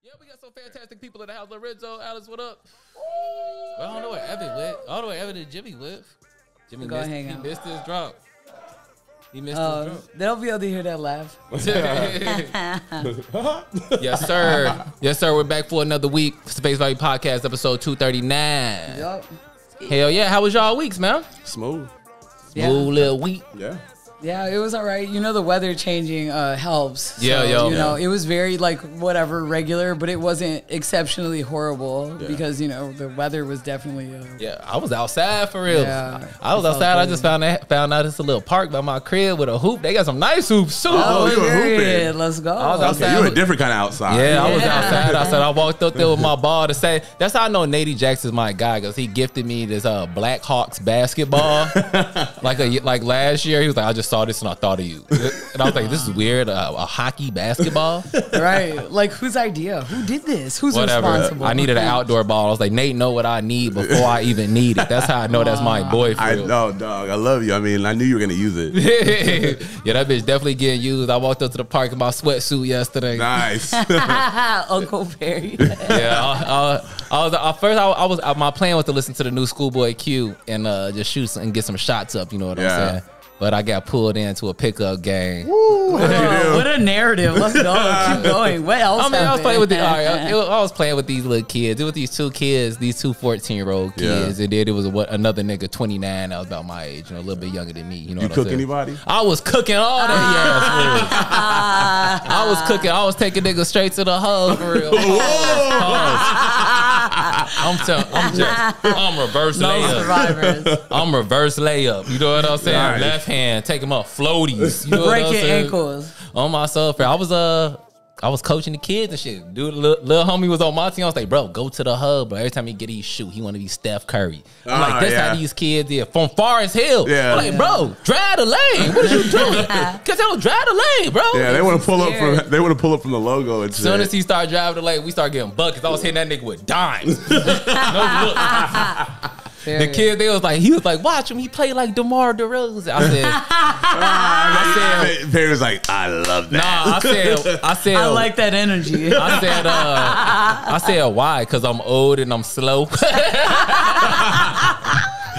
Yeah, we got some fantastic people in the house. Lorenzo, Alice, what up? Well, I don't know where Evan went. I don't know where Evan and Jimmy live. Jimmy missed his drop. He missed his drop. They'll be able to hear that laugh. Yes, sir. Yes, sir. We're back for another week. Space Value Podcast, episode 239. Yup. Hell yeah. How was y'all weeks, man? Smooth. Smooth little week. Yeah. Yeah, it was all right. You know, the weather changing helps. Yeah, so, you know, it was very like whatever regular, but it wasn't exceptionally horrible because, you know, the weather was definitely. Yeah, I was outside for real. Yeah, I was outside. I just found out it's a little park by my crib with a hoop. They got some nice hoops too. Oh, you were hooping. Let's go. I was outside. You were a different kind of outside. Yeah, I was outside. I walked up there with my ball to say. That's how I know Nady Jackson's my guy because he gifted me this Black Hawks basketball. like last year, he was like, I just saw this and I thought of you. And I was like, this is weird. A hockey basketball. Right. Like, whose idea? Who did this? Who's responsible? I needed an outdoor ball. I was like, Nate know what I need before I even need it. That's how I know that's my boy for real. I know, dog. I love you. I mean, I knew you were going to use it. Yeah, that bitch definitely getting used. I walked up to the park in my sweatsuit yesterday. Nice. Uncle Perry. Yeah, my plan was to listen to the new Schoolboy Q and just shoot and get some shots up. You know what I'm saying? But I got pulled into a pickup game. What a narrative. Let's go. Keep going. What else happened? I was playing with these little kids. It was these two kids, these two 14-year-old kids. And then it was another nigga, 29, that was about my age, you know, a little bit younger than me. You know You what cook I'm saying? anybody? I was cooking all that ass. I was cooking. I was taking niggas straight to the hub for real. I'm reverse layup. Survivors. I'm reverse layup. You know what I'm saying? Nice. Left hand, take them up, floaties. You know what I'm Breaking saying? ankles. On myself. I was coaching the kids and shit. Dude, little homie was on my team. I was like, bro, go to the hub. But every time he get his shoot, he want to be Steph Curry. I'm like, that's how these kids did from far as hell. Yeah. I'm like, bro, drive the lane. What are you doing? Because they don't drive the lane, bro. Yeah, they want to pull up from the logo. As soon as he started driving the lane, we started getting buckets. I was hitting that nigga with dimes. No look. The kid, he was like, watch him. He played like DeMar DeRozan. I said, Perry was like, I love that. Nah, I said, I like that energy. I said, why? Because I'm old and I'm slow.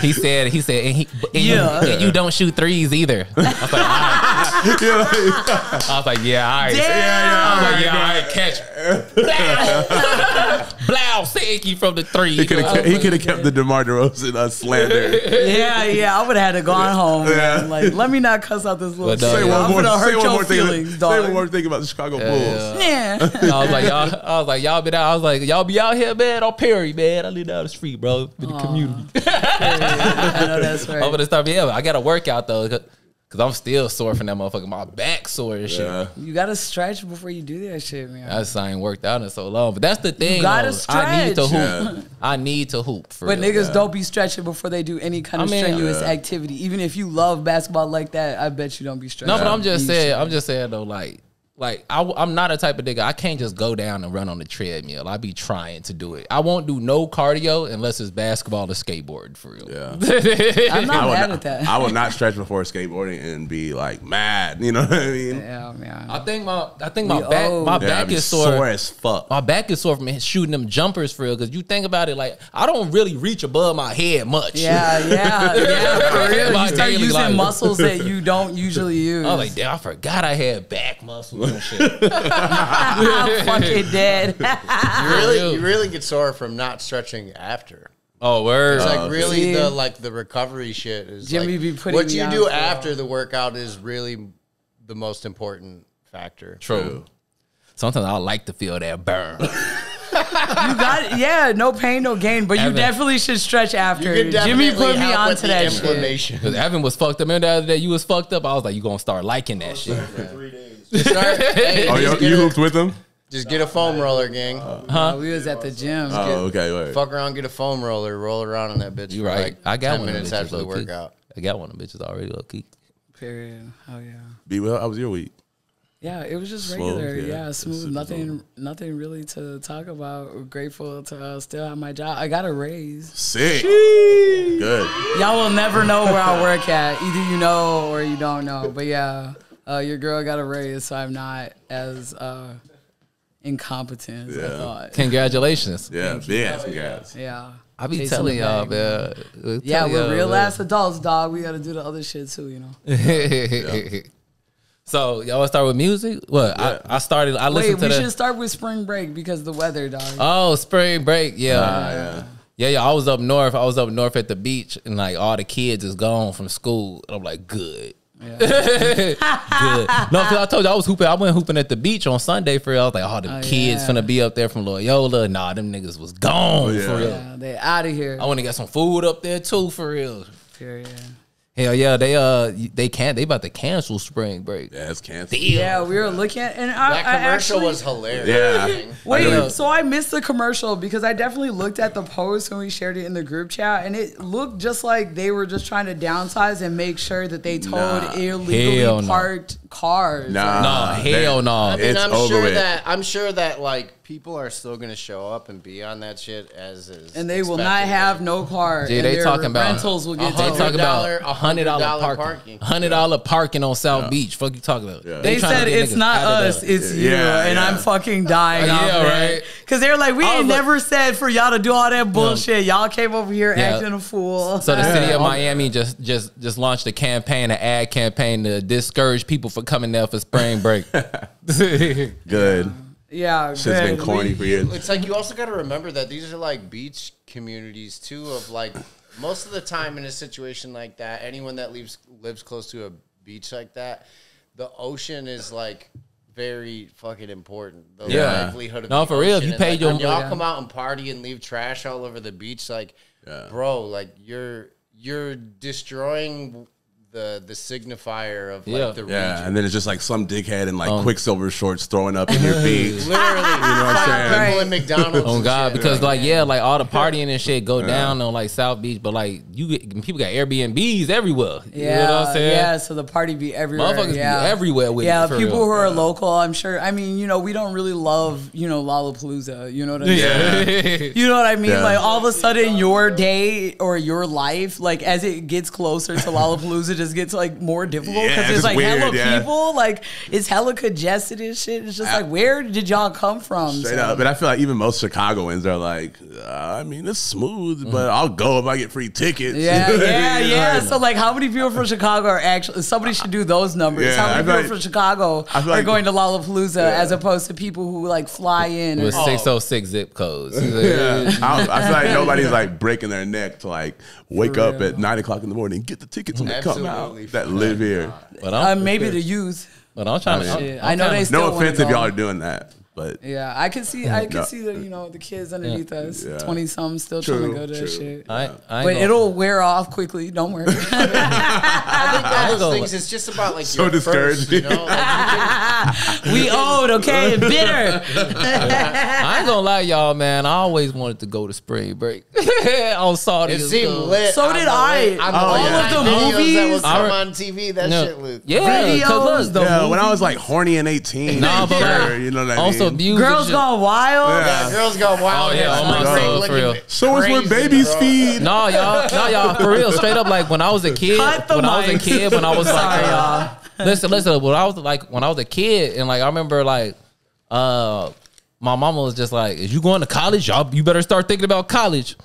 He said, and you don't shoot threes either. I was like, all right. I was like, yeah, all right. I was like, yeah, all right, catch. Blow, Sankey from the three. He could have kept the DeMar DeRozan slander. Yeah, I would have had to gone home. Man. Like, let me not cuss out this little shit. Say one more feelings, thing. dog. Say one more thing about the Chicago Bulls. Yeah. I was like, y'all been out. I was like, y'all be out here, man, on Perry, man. I live down the street, bro, in the community. I know that's right. I'm gonna start. Yeah, I got to work out though, cause I'm still sore from that motherfucker. My back sore and shit. You gotta stretch before you do that shit, man. I ain't worked out in so long, but that's the thing. You gotta though. stretch. I need to hoop. I need to hoop. For But real. niggas don't be stretching before they do any kind of strenuous activity. Even if you love basketball like that, I bet you don't be stretching. No, but I'm just saying though, like I'm not a type of nigga. I can't just go down and run on the treadmill. I be trying to do it. I won't do no cardio unless it's basketball or skateboard for real. Yeah. I'm not mad at that. I would not stretch before skateboarding and be like mad. You know what I mean? Yeah, man. I think my back is sore as fuck. My back is sore from shooting them jumpers for real. Because you think about it, like I don't really reach above my head much. Yeah, for real. You start using life. muscles that you don't usually use. I was like, damn, I forgot I had back muscles and shit. I'm fucking dead. You really get sore from not stretching after. Oh, word. It's like really the recovery shit is Jimmy like, be putting what me you on do for after the workout is really the most important factor. True. Sometimes I like to feel that burn. You got no pain, no gain, but you definitely should stretch after. Jimmy put me onto that shit. Because Evan was fucked up. Remember the other day you was fucked up? I was like, you gonna start liking that shit. For 3 days. You hooped with him? Just get a foam roller, gang. We was at the gym. Oh, okay. Wait. Fuck around, get a foam roller, roll around on that bitch. You for right. Like I got 10 one minutes of them after the bitches, low-key. workout. I got one of them bitches already, low key. Period. Oh yeah. B, well, how was your week? Yeah, it was just Smooth, regular. yeah. Yeah, smooth. Nothing really to talk about. We're grateful to still have my job. I got a raise. Sick. Good. Y'all will never know where I work at. Either you know or you don't know. But yeah, your girl got a raise, so I'm not as incompetence. I thought. Congratulations. Yeah, big ass congrats. Yeah. I be Chasing telling the y'all, bag, man. Yeah, we're real ass adults, dog. We got to do the other shit too, you know. So y'all want to start with music? What? Yeah. I started. I listened to we should start with spring break because the weather, dog. Oh, spring break. Yeah. Yeah. I was up north. I was up north at the beach, and like all the kids is gone from school. And I'm like, good. Yeah. Good. No, because I told you I was hooping. I went hooping at the beach on Sunday for real. I was like, oh, the kids finna be up there from Loyola. Nah, them niggas was gone for real. Yeah, they out of here. I want to get some food up there too for real. Period. Hell yeah, they about to cancel spring break. Yeah, it's canceled. Yeah, we were looking at, and That I commercial actually, was hilarious. Yeah. Wait, so I missed the commercial because I definitely looked at the post when we shared it in the group chat, and it looked just like they were just trying to downsize and make sure that they towed illegally parked cars. No, hell no. I mean, It's I'm over sure with. that like people are still gonna show up and be on that shit as is, And they will not have no car. Dude, and they their talking about rentals will get they towed. talking about $100 $100 parking on South Beach. Fuck you talking about? Yeah. They trying to said get it's niggas not out of us, the- it's you, and I'm fucking dying. Yeah, right. Because they're like, we I ain't was like- never said for y'all to do all that bullshit. Y'all came over here Yeah. acting a fool. So the city of Miami just launched a campaign, an ad campaign to discourage people from coming there for spring break. Good. Yeah, Shit's been good. corny for years. It's like you also got to remember that these are like beach communities too. Of like most of the time in a situation like that, anyone that lives close to a beach like that, the ocean is like very fucking important. The Yeah. livelihood of No, the for real, if ocean. you And, paid like, your- when y'all Yeah. come out and party and leave trash all over the beach, like, bro, like you're destroying the signifier of like the region. Yeah, and then it's just like some dickhead in like Quicksilver shorts throwing up in your beach. Literally, you know what I'm saying? people in McDonald's. Oh and God, shit. because like like all the partying and shit go down on like South Beach, but like people got Airbnbs everywhere. You know what I'm saying? Yeah, so the party be everywhere. Motherfuckers yeah. be everywhere with Yeah, it. For people real. who are local, I'm sure. I mean, you know, we don't really love, you know, Lollapalooza. You know what I mean? You know what I mean? Yeah. Like all of a sudden your day or your life, like as it gets closer to Lollapalooza, just gets like more difficult Yeah, because it's it's like weird, hella yeah. people. Like it's hella congested and shit. It's just like, where did y'all come from? Straight So- up. But I feel like even most Chicagoans are like, I mean, it's smooth, but I'll go if I get free tickets. Yeah, yeah, You know, yeah. like- So like, how many people from Chicago are actually? Somebody should do those numbers. Yeah, how I many feel people like- from Chicago I feel are like- going to Lollapalooza as opposed to people who like fly in? With or- 606 zip codes. Yeah. I feel like nobody's like breaking their neck to like wake up at 9 o'clock in the morning and get the tickets when they come out Absolutely. that live here. But maybe the youth. I'm trying to. Shit. I know they still No wanna offense if go. y'all are doing that, but Yeah, I can see. I can No. see the the kids underneath us, Yeah. 20-something, still trying to True, go to that true. shit. I ain't But gonna- it'll wear off quickly. Don't worry. I think go- things. It's just about like So your first, discouraging. you know. Like, We owed, okay, and bitter. I ain't gonna lie, y'all, man. I always wanted to go to spring break on Saudi. it seemed lit. So on did the I. late- on the All late of night the videos movies. that would come I- on TV. That No. shit was Yeah, Videos, cause look, yeah, when I was like horny and 18, Nah, but sure, like, you know what I also mean? views Girls and shit. Gone Wild. Yeah. girls go wild. Oh, yeah, on my soul, for real. Show us where Crazy, babies bro. feed. No, y'all, for real, straight up. Like when I was a kid, Cut the when I was a mic. kid, when I was like, Sorry, y'all. listen. When I was a kid, and like I remember, like, my mama was just like, "Is you going to college? You better start thinking about college."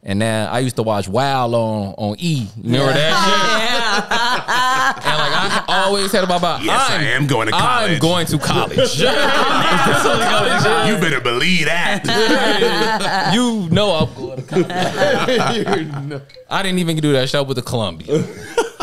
And then I used to watch Wild on E. You remember that shit? And like I always had about, Yes, I am going to college. I'm going to college. You better believe that. You know I'm going to college. I didn't even do that show with the Columbia.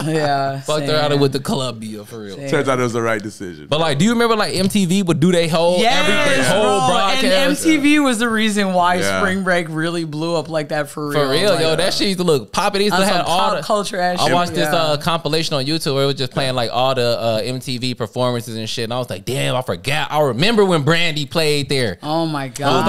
Yeah. Fucked her out with the Columbia for real. Turns out it was the right decision. But like, do you remember like MTV would do their whole Yes, whole bro. broadcast? And MTV was the reason why Yeah. Spring Break really blew up like that for real. For real, Like, yo, that shit used to look poppin'. It used to on have some all pop the culture ass I shit. watched this Yeah. compilation on YouTube where it was just playing like all the MTV performances and shit, and I was like, damn, I forgot. I remember when Brandy played there. Oh my I was god.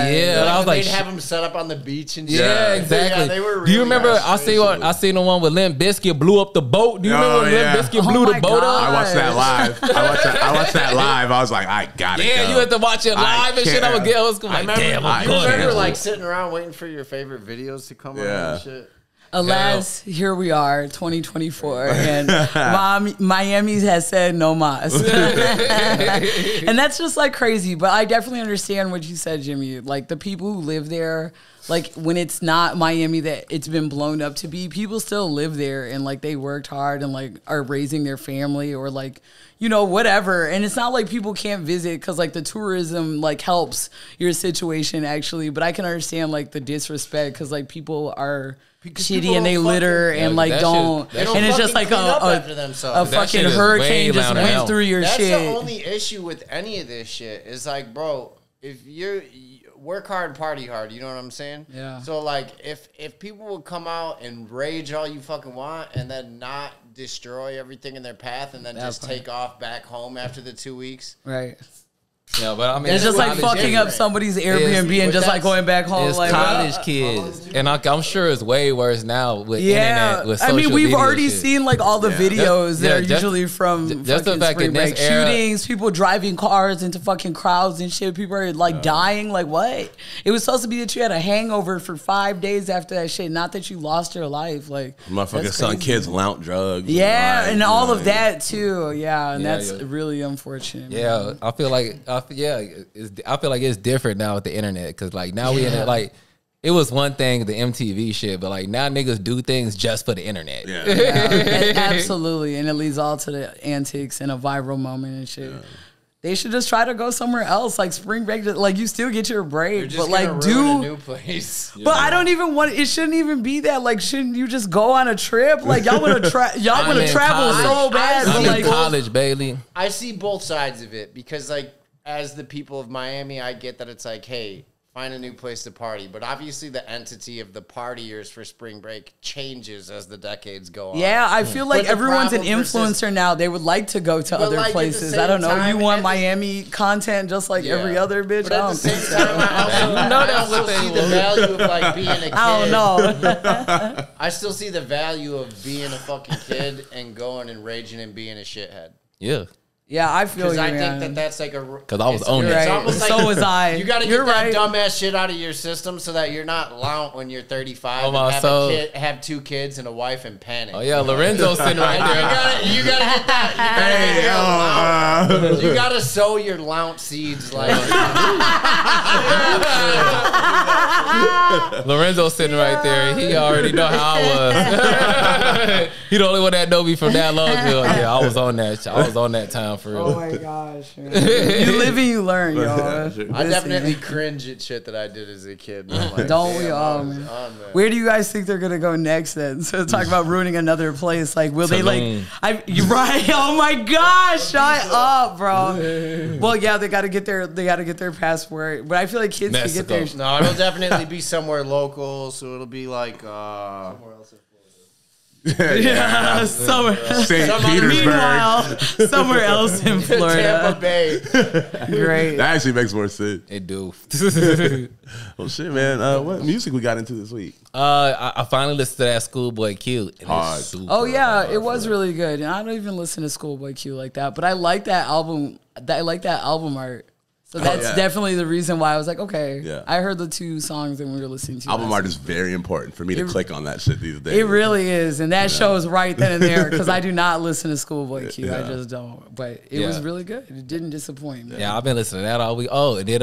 like, yeah, and I was Like, like, they'd have them set up on the beach and shit. yeah, exactly. Yeah, they were Do you really remember? nice. I seen the one with Limp Bizkit blew up the boat. Do you remember when yeah. Limp Bizkit Oh blew my the boat God. I up? watched that live. I watched that live. I was like, I got it. Yeah, you had to watch it live and shit. I was like, damn, I'm I You going. remember can't. like sitting around waiting for your favorite videos to come on Yeah. and shit? Alas, here we are, 2024, and Miami has said no mas. And that's just like crazy, but I definitely understand what you said, Jimmy. Like the people who live there, like when it's not Miami that it's been blown up to be, people still live there and like they worked hard and like are raising their family or like, you know, whatever. And it's not like people can't visit because like the tourism like helps your situation actually, but I can understand like the disrespect because like people are shitty and they litter and like don't and it's just like a fucking hurricane just went through your shit. That's the only issue with any of this shit is like, bro, if you work hard, party hard, you know what I'm saying? Yeah. So like if people would come out and rage all you fucking want and then not destroy everything in their path and then just take off back home after the 2 weeks. Right. Yeah, but I mean, it's just like fucking up somebody's Airbnb and just like going back home. It's like college kids, and I'm sure it's way worse now with internet. With social I mean, we've media already shit. seen like all the videos that are usually from just the fact spring that break shootings, people driving cars into fucking crowds and shit. People are like dying. Like what? It was supposed to be that you had a hangover for 5 days after that shit, not that you lost your life. Like motherfucking son, kids lount drugs. Yeah, and all of that too. Yeah, and that's really unfortunate. Yeah, man. I feel like it's different now with the internet because like now we in it like it was one thing the MTV shit, but like now niggas do things just for the internet. Yeah, absolutely, and it leads all to the antics and a viral moment and shit. Yeah. They should just try to go somewhere else, like spring break. Like you still get your break, but like do a new place. But I don't even want. It shouldn't even be that. Like, shouldn't you just go on a trip? Like y'all want to travel so bad. I'm like in college, Bailey. I see both sides of it because like as the people of Miami, I get that it's like, hey, find a new place to party. But obviously the entity of the partiers for spring break changes as the decades go on. Yeah, I feel like everyone's an influencer now. They would like to go to other places. I don't know. You want Miami content just like every other bitch? But at the same time, I also see the value of like being a kid. I don't know. I still see the value of being a fucking kid and going and raging and being a shithead. Yeah. Yeah, I feel you, because I think that's like a... Because I was on it. Right. Like, so was I. You got to get that dumbass shit out of your system so that you're not lount when you're 35 and have 2 kids and a wife and panic. Oh, yeah, Lorenzo's sitting right there. You got to get that. You got to sow your lount seeds. Like Lorenzo's sitting right there. He already know how I was. He the only one that know me from that long ago. Yeah, I was on that. I was on that time. For real. Oh my gosh, man. You live and you learn, y'all. I definitely cringe at shit that I did as a kid. Like, don't we all, man? Where do you guys think they're gonna go next then? So talk about ruining another place. Like, will they like? You're right. Oh my gosh, shut up, bro. Well, yeah, they got to get their passport, but I feel like kids can get their. No, it'll definitely be somewhere local. So it'll be like somewhere else. Yeah, somewhere. St. Petersburg. Meanwhile, somewhere else in Florida. Tampa Bay. Great. That actually makes more sense. It do. Well, shit, man. What music we got into this week? I finally listened to that Schoolboy Q. Hard. Oh yeah, it was really good. And I don't even listen to Schoolboy Q like that, but I like that album. I like that album art. So that's definitely the reason why I was like, okay. Yeah. I heard the 2 songs that we were listening to. Album art is very important for me to click on that shit these days. It really is. And that shows right then and there because I do not listen to Schoolboy Q. I just don't. But it was really good. It didn't disappoint me. Yeah, I've been listening to that all week. Oh, it did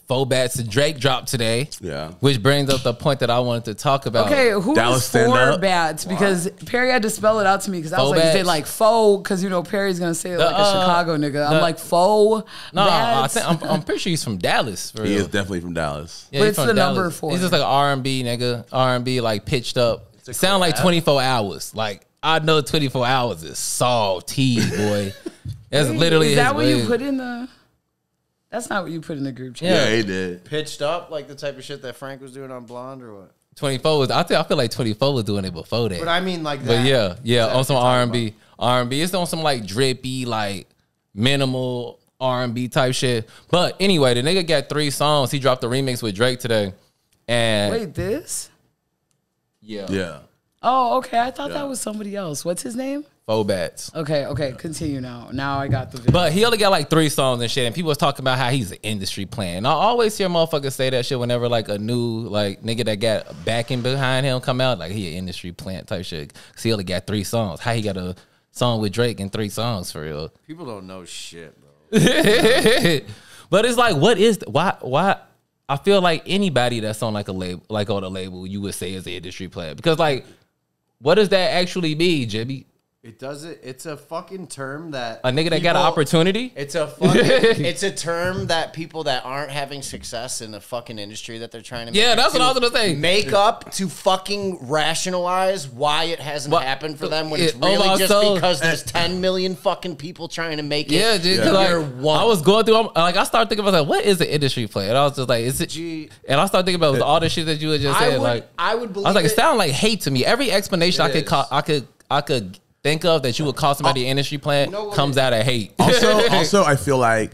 4 bats to Drake dropped today. Yeah. Which brings up the point that I wanted to talk about. Okay, who is 4 bats? Because Perry had to spell it out to me because I was like, is it like faux? Because, you know, Perry's going to say it like a Chicago nigga. I'm like, faux bats? I'm pretty sure he's from Dallas. For real. He is definitely from Dallas. Yeah, but it's the Dallas. number 4. He's just like an R&B nigga. R&B like pitched up. Sound like 24 hours. Like, I know 24 hours is salty, boy. That's literally is that what you put in the... That's not what you put in the group chat. Yeah, he did. Pitched up like the type of shit that Frank was doing on Blonde or what? 24 was. I feel like 24 was doing it before that. But I mean like that. But yeah, on some R&B. R&B. It's on some like drippy, like minimal R&B type shit. But anyway, the nigga got 3 songs. He dropped a remix with Drake today. And wait, this? Yeah. Yeah. Oh, okay. I thought that was somebody else. What's his name? 4 bats. Okay, continue now. Now I got the video. But he only got like 3 songs and shit, and people was talking about how he's an industry plant. And I always hear motherfuckers say that shit whenever like a new like nigga that got backing behind him come out, like he an industry plant type shit. Cause he only got 3 songs. How he got a song with Drake and 3 songs for real? People don't know shit, bro. But it's like, what is why? I feel like anybody that's on like a label, like on a label, you would say is an industry plant, because like, what does that actually mean, Jimmy? It doesn't. It's a fucking term that A nigga that got an opportunity? It's a fucking, it's a term that people that aren't having success in the fucking industry that they're trying to make Yeah, that's what I was gonna say. make up to fucking rationalize why it hasn't happened for them when it's Oh, really just so- because there's 10 million fucking people trying to make it. Yeah, dude. and Like, you're one. I was going through, like, I started thinking about like, what is an industry plant? And I was just like, is it? And I started thinking about all the shit that you had just said. I would believe I was like, it it. sounded like hate to me. Every explanation It is. I could think of that you would call somebody an industry plant know what comes out of hate. Also, I feel like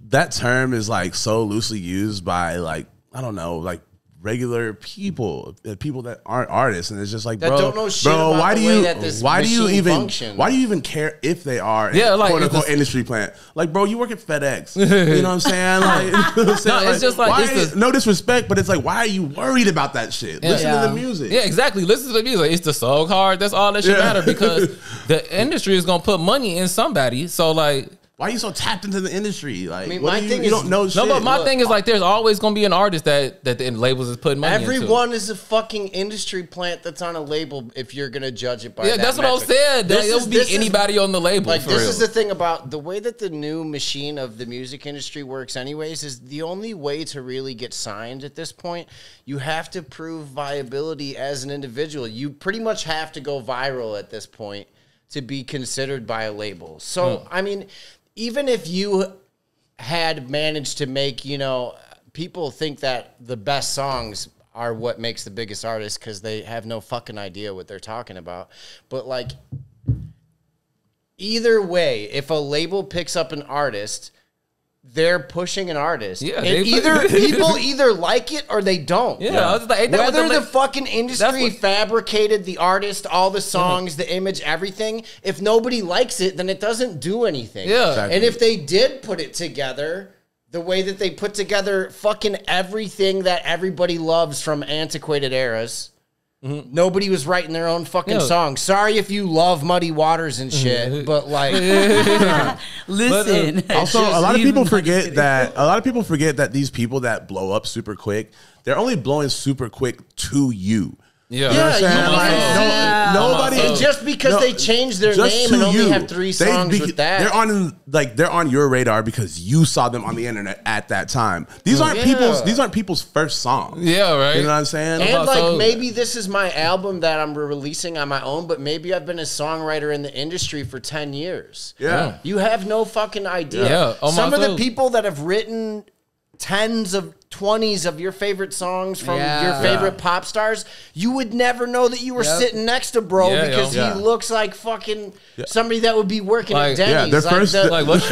that term is like so loosely used by like, I don't know, like regular people that aren't artists, and it's just like, That bro, don't know shit bro, about why the do way you that this why do you machine even functions. why do you even care if they are Yeah, like, quote it's unquote just- industry plant? Like, bro, you work at FedEx, you know what I'm saying? Like, you know what I'm saying? No, it's just like, why it's is- the- no disrespect, but it's like, why are you worried about that shit? Listen to the music. Yeah, exactly. Listen to the music. It's the song hard. That's all that should matter, because the industry is gonna put money in somebody. So like, Why are you so tapped into the industry? Like, mean, what my do thing you is- don't know shit. no, but my thing is like, there's always gonna be an artist that the labels is putting money into. Everyone is a fucking industry plant that's on a label if you're going to judge it by Yeah, that that's what I was metric. saying. This It is- would be this is- anybody on the label. Like, for this real. is the thing about the way that the new machine of the music industry works anyways, is the only way to really get signed at this point, you have to prove viability as an individual. You pretty much have to go viral at this point to be considered by a label. So, I mean, even if you had managed to make, you know, people think that the best songs are what makes the biggest artists because they have no fucking idea what they're talking about. But like, either way, if a label picks up an artist, they're pushing an artist. Yeah, And they- either people either like it or they don't. Yeah, I was just like, ain't that what Whether the the la- fucking That's industry what- fabricated the artist, all the songs, the image, everything, if nobody likes it, then it doesn't do anything. Yeah. Exactly. And if they did put it together the way that they put together fucking everything that everybody loves from antiquated eras, nobody was writing their own fucking Yeah. song. Sorry if you love Muddy Waters and shit, but like, Listen. Also, a lot of people forget that these people that blow up super quick, they're only blowing super quick to you. Yeah, You know what I'm Yeah, saying? you Like, might- nobody. Yeah. and just because they changed their just name to and only you. have 3 songs with that. They're on your radar because you saw them on the internet at that time. These aren't people's first songs. Yeah, right. You know what I'm saying? And like, So- maybe this is my album that I'm releasing on my own, but maybe I've been a songwriter in the industry for 10 years. Yeah. You have no fucking idea. Yeah. Oh, Some my of the soul. people that have written 20s of your favorite songs from Yeah. your favorite Yeah. pop stars, you would never know that you were Yep. sitting next to bro Yeah, because yo. Yeah. he looks like fucking somebody that would be working Like, at Denny's. yeah, their first- Like, what's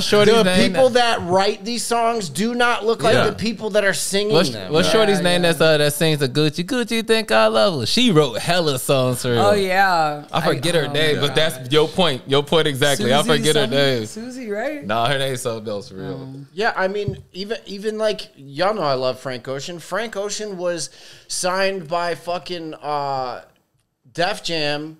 Shorty's the name? people that write these songs do not look like Yeah. the people that are singing them. What's Shorty's Yeah, name yeah. that sings the Gucci think I love her? She wrote hella songs for Oh her. yeah. I forget her name, but that's your point. Your point exactly. I forget her name. Susie, right? Nah, her name's something else for real. Yeah, I mean, even like, y'all know I love Frank Ocean. Frank Ocean was signed by fucking Def Jam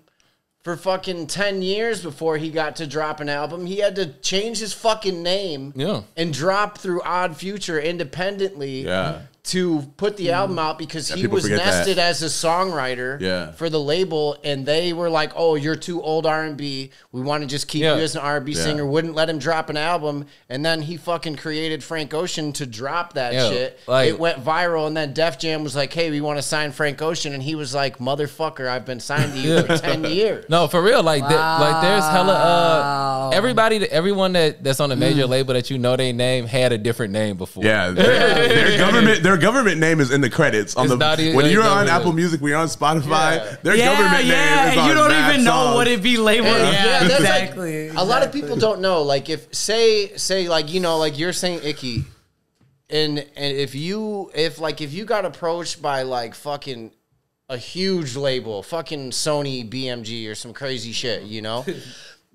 for fucking 10 years before he got to drop an album. He had to change his fucking name and drop through Odd Future independently Yeah. to put the album out because he people was forget that. nested as a songwriter Yeah. for the label, and they were like, oh, you're too old R&B. We want to just keep you as an R&B Yeah. singer. Wouldn't let him drop an album, and then he fucking created Frank Ocean to drop that Yeah, shit. like- It went viral, and then Def Jam was like, hey, we want to sign Frank Ocean, and he was like, motherfucker, I've been signed to you for 10 years. No, for real. Like, like there's hella everyone that's on a major label that you know they name had a different name before. Yeah, their government name is in the credits on It's not even- when like you're on government. Apple Music, when you're on Spotify, Yeah. their government name is on You don't mad even know songs. what it be labeled. Yeah, Yeah, that's like- exactly. A lot of people don't know. Like, if say like, you know, like you're saying Icky, and if you got approached by like fucking a huge label, fucking Sony, BMG, or some crazy shit, you know?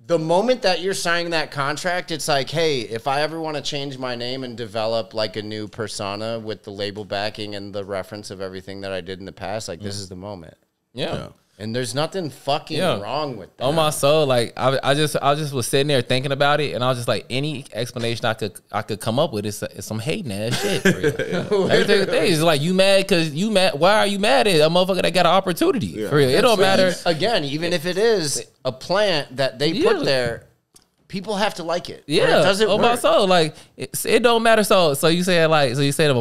The moment that you're signing that contract, it's like, hey, if I ever want to change my name and develop like a new persona with the label backing and the reference of everything that I did in the past, like this is the moment. Yeah. And there's nothing fucking wrong with that. On my soul, like I just was sitting there thinking about it, and I was just like, any explanation I could come up with is some hating ass shit. For real. Everything is like, you mad because you mad. Why are you mad at a motherfucker that got an opportunity? For real, it don't matter. Again, even if it is a plant that they put there, people have to like it. Yeah, it doesn't work. My soul, like it don't matter. So you say if a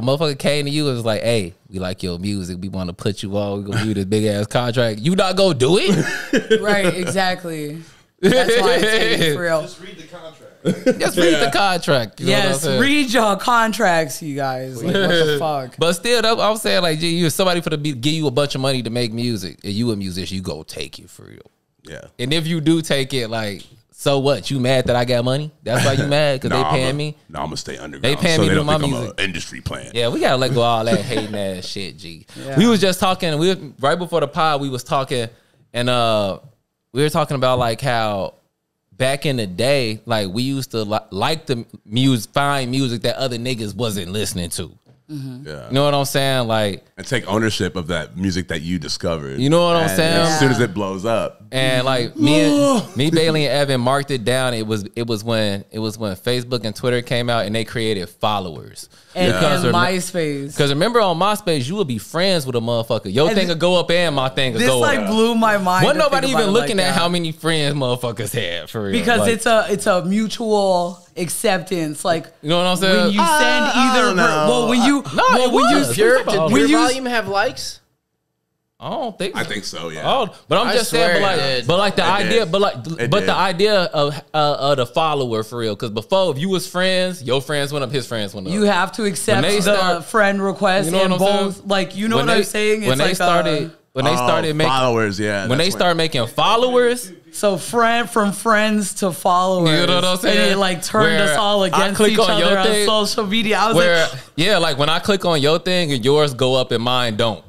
motherfucker came to you and was like, hey, we like your music, we want to put you on, we gonna give you this big ass contract, you not gonna do it? Right, exactly. That's why I take it for real. Just read the contract. Just read the contract. You know Yes, read your contracts, you guys. Like, what the fuck? But still, I was saying, like, you somebody give you a bunch of money to make music, and you a musician, you go take it for real. Yeah. And if you do take it, like, so what? You mad that I got money? That's why you mad? Because they paying me? No, I'm going to stay underground. They paying me to do my think music. I'm an industry plant. Yeah, we got to let go of all that hating ass shit, G. Yeah. We was just talking, right before the pod, we was talking, and we were talking about, like, how back in the day, like, we used to like the find music that other niggas wasn't listening to. Mm-hmm. Yeah. You know what I'm saying? Like, and take ownership of that music that you discovered. You know what I'm And saying? As soon as it blows up. And like me, Bailey, and Evan marked it down. It was when Facebook and Twitter came out and they created followers. And Yeah. MySpace. Because remember on MySpace, you would be friends with a motherfucker. Your thing would go up and my thing would This go like up. blew my mind. Wasn't to nobody think about even it looking like at that. how many friends motherfuckers had for real. Because Like, it's a mutual acceptance. Like, you know what I'm saying? when you send either don't know. when you it when you was. Did Pure when you Volume have likes? I don't think so. I think so, yeah. Oh, but I'm I just saying, swear it did. but like the It idea, did. but did. the idea of the follower for real. Because before, if you was friends, your friends went up, his friends went up. you have to accept When they the start- friend request You know and what I'm both. saying? Like, you know what I'm saying? When they started making followers, yeah. when they start making followers. So from friends to followers. You know what I'm saying? And it like turned Where us all I against click each on other your on thing, social media. I was Where like, like when I click on your thing and yours go up and mine don't.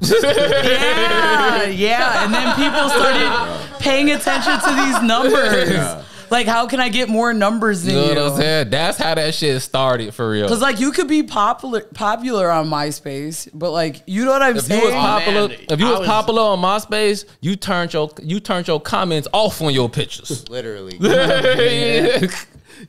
yeah. And then people started paying attention to these numbers. Like, how can I get more numbers than You you? know what I'm saying? That's how that shit started for real. Because like you could be popular on MySpace, but like you know what I'm If you saying? was popular, man, if you I was was- popular on MySpace, you turned your comments off on your pictures. Literally.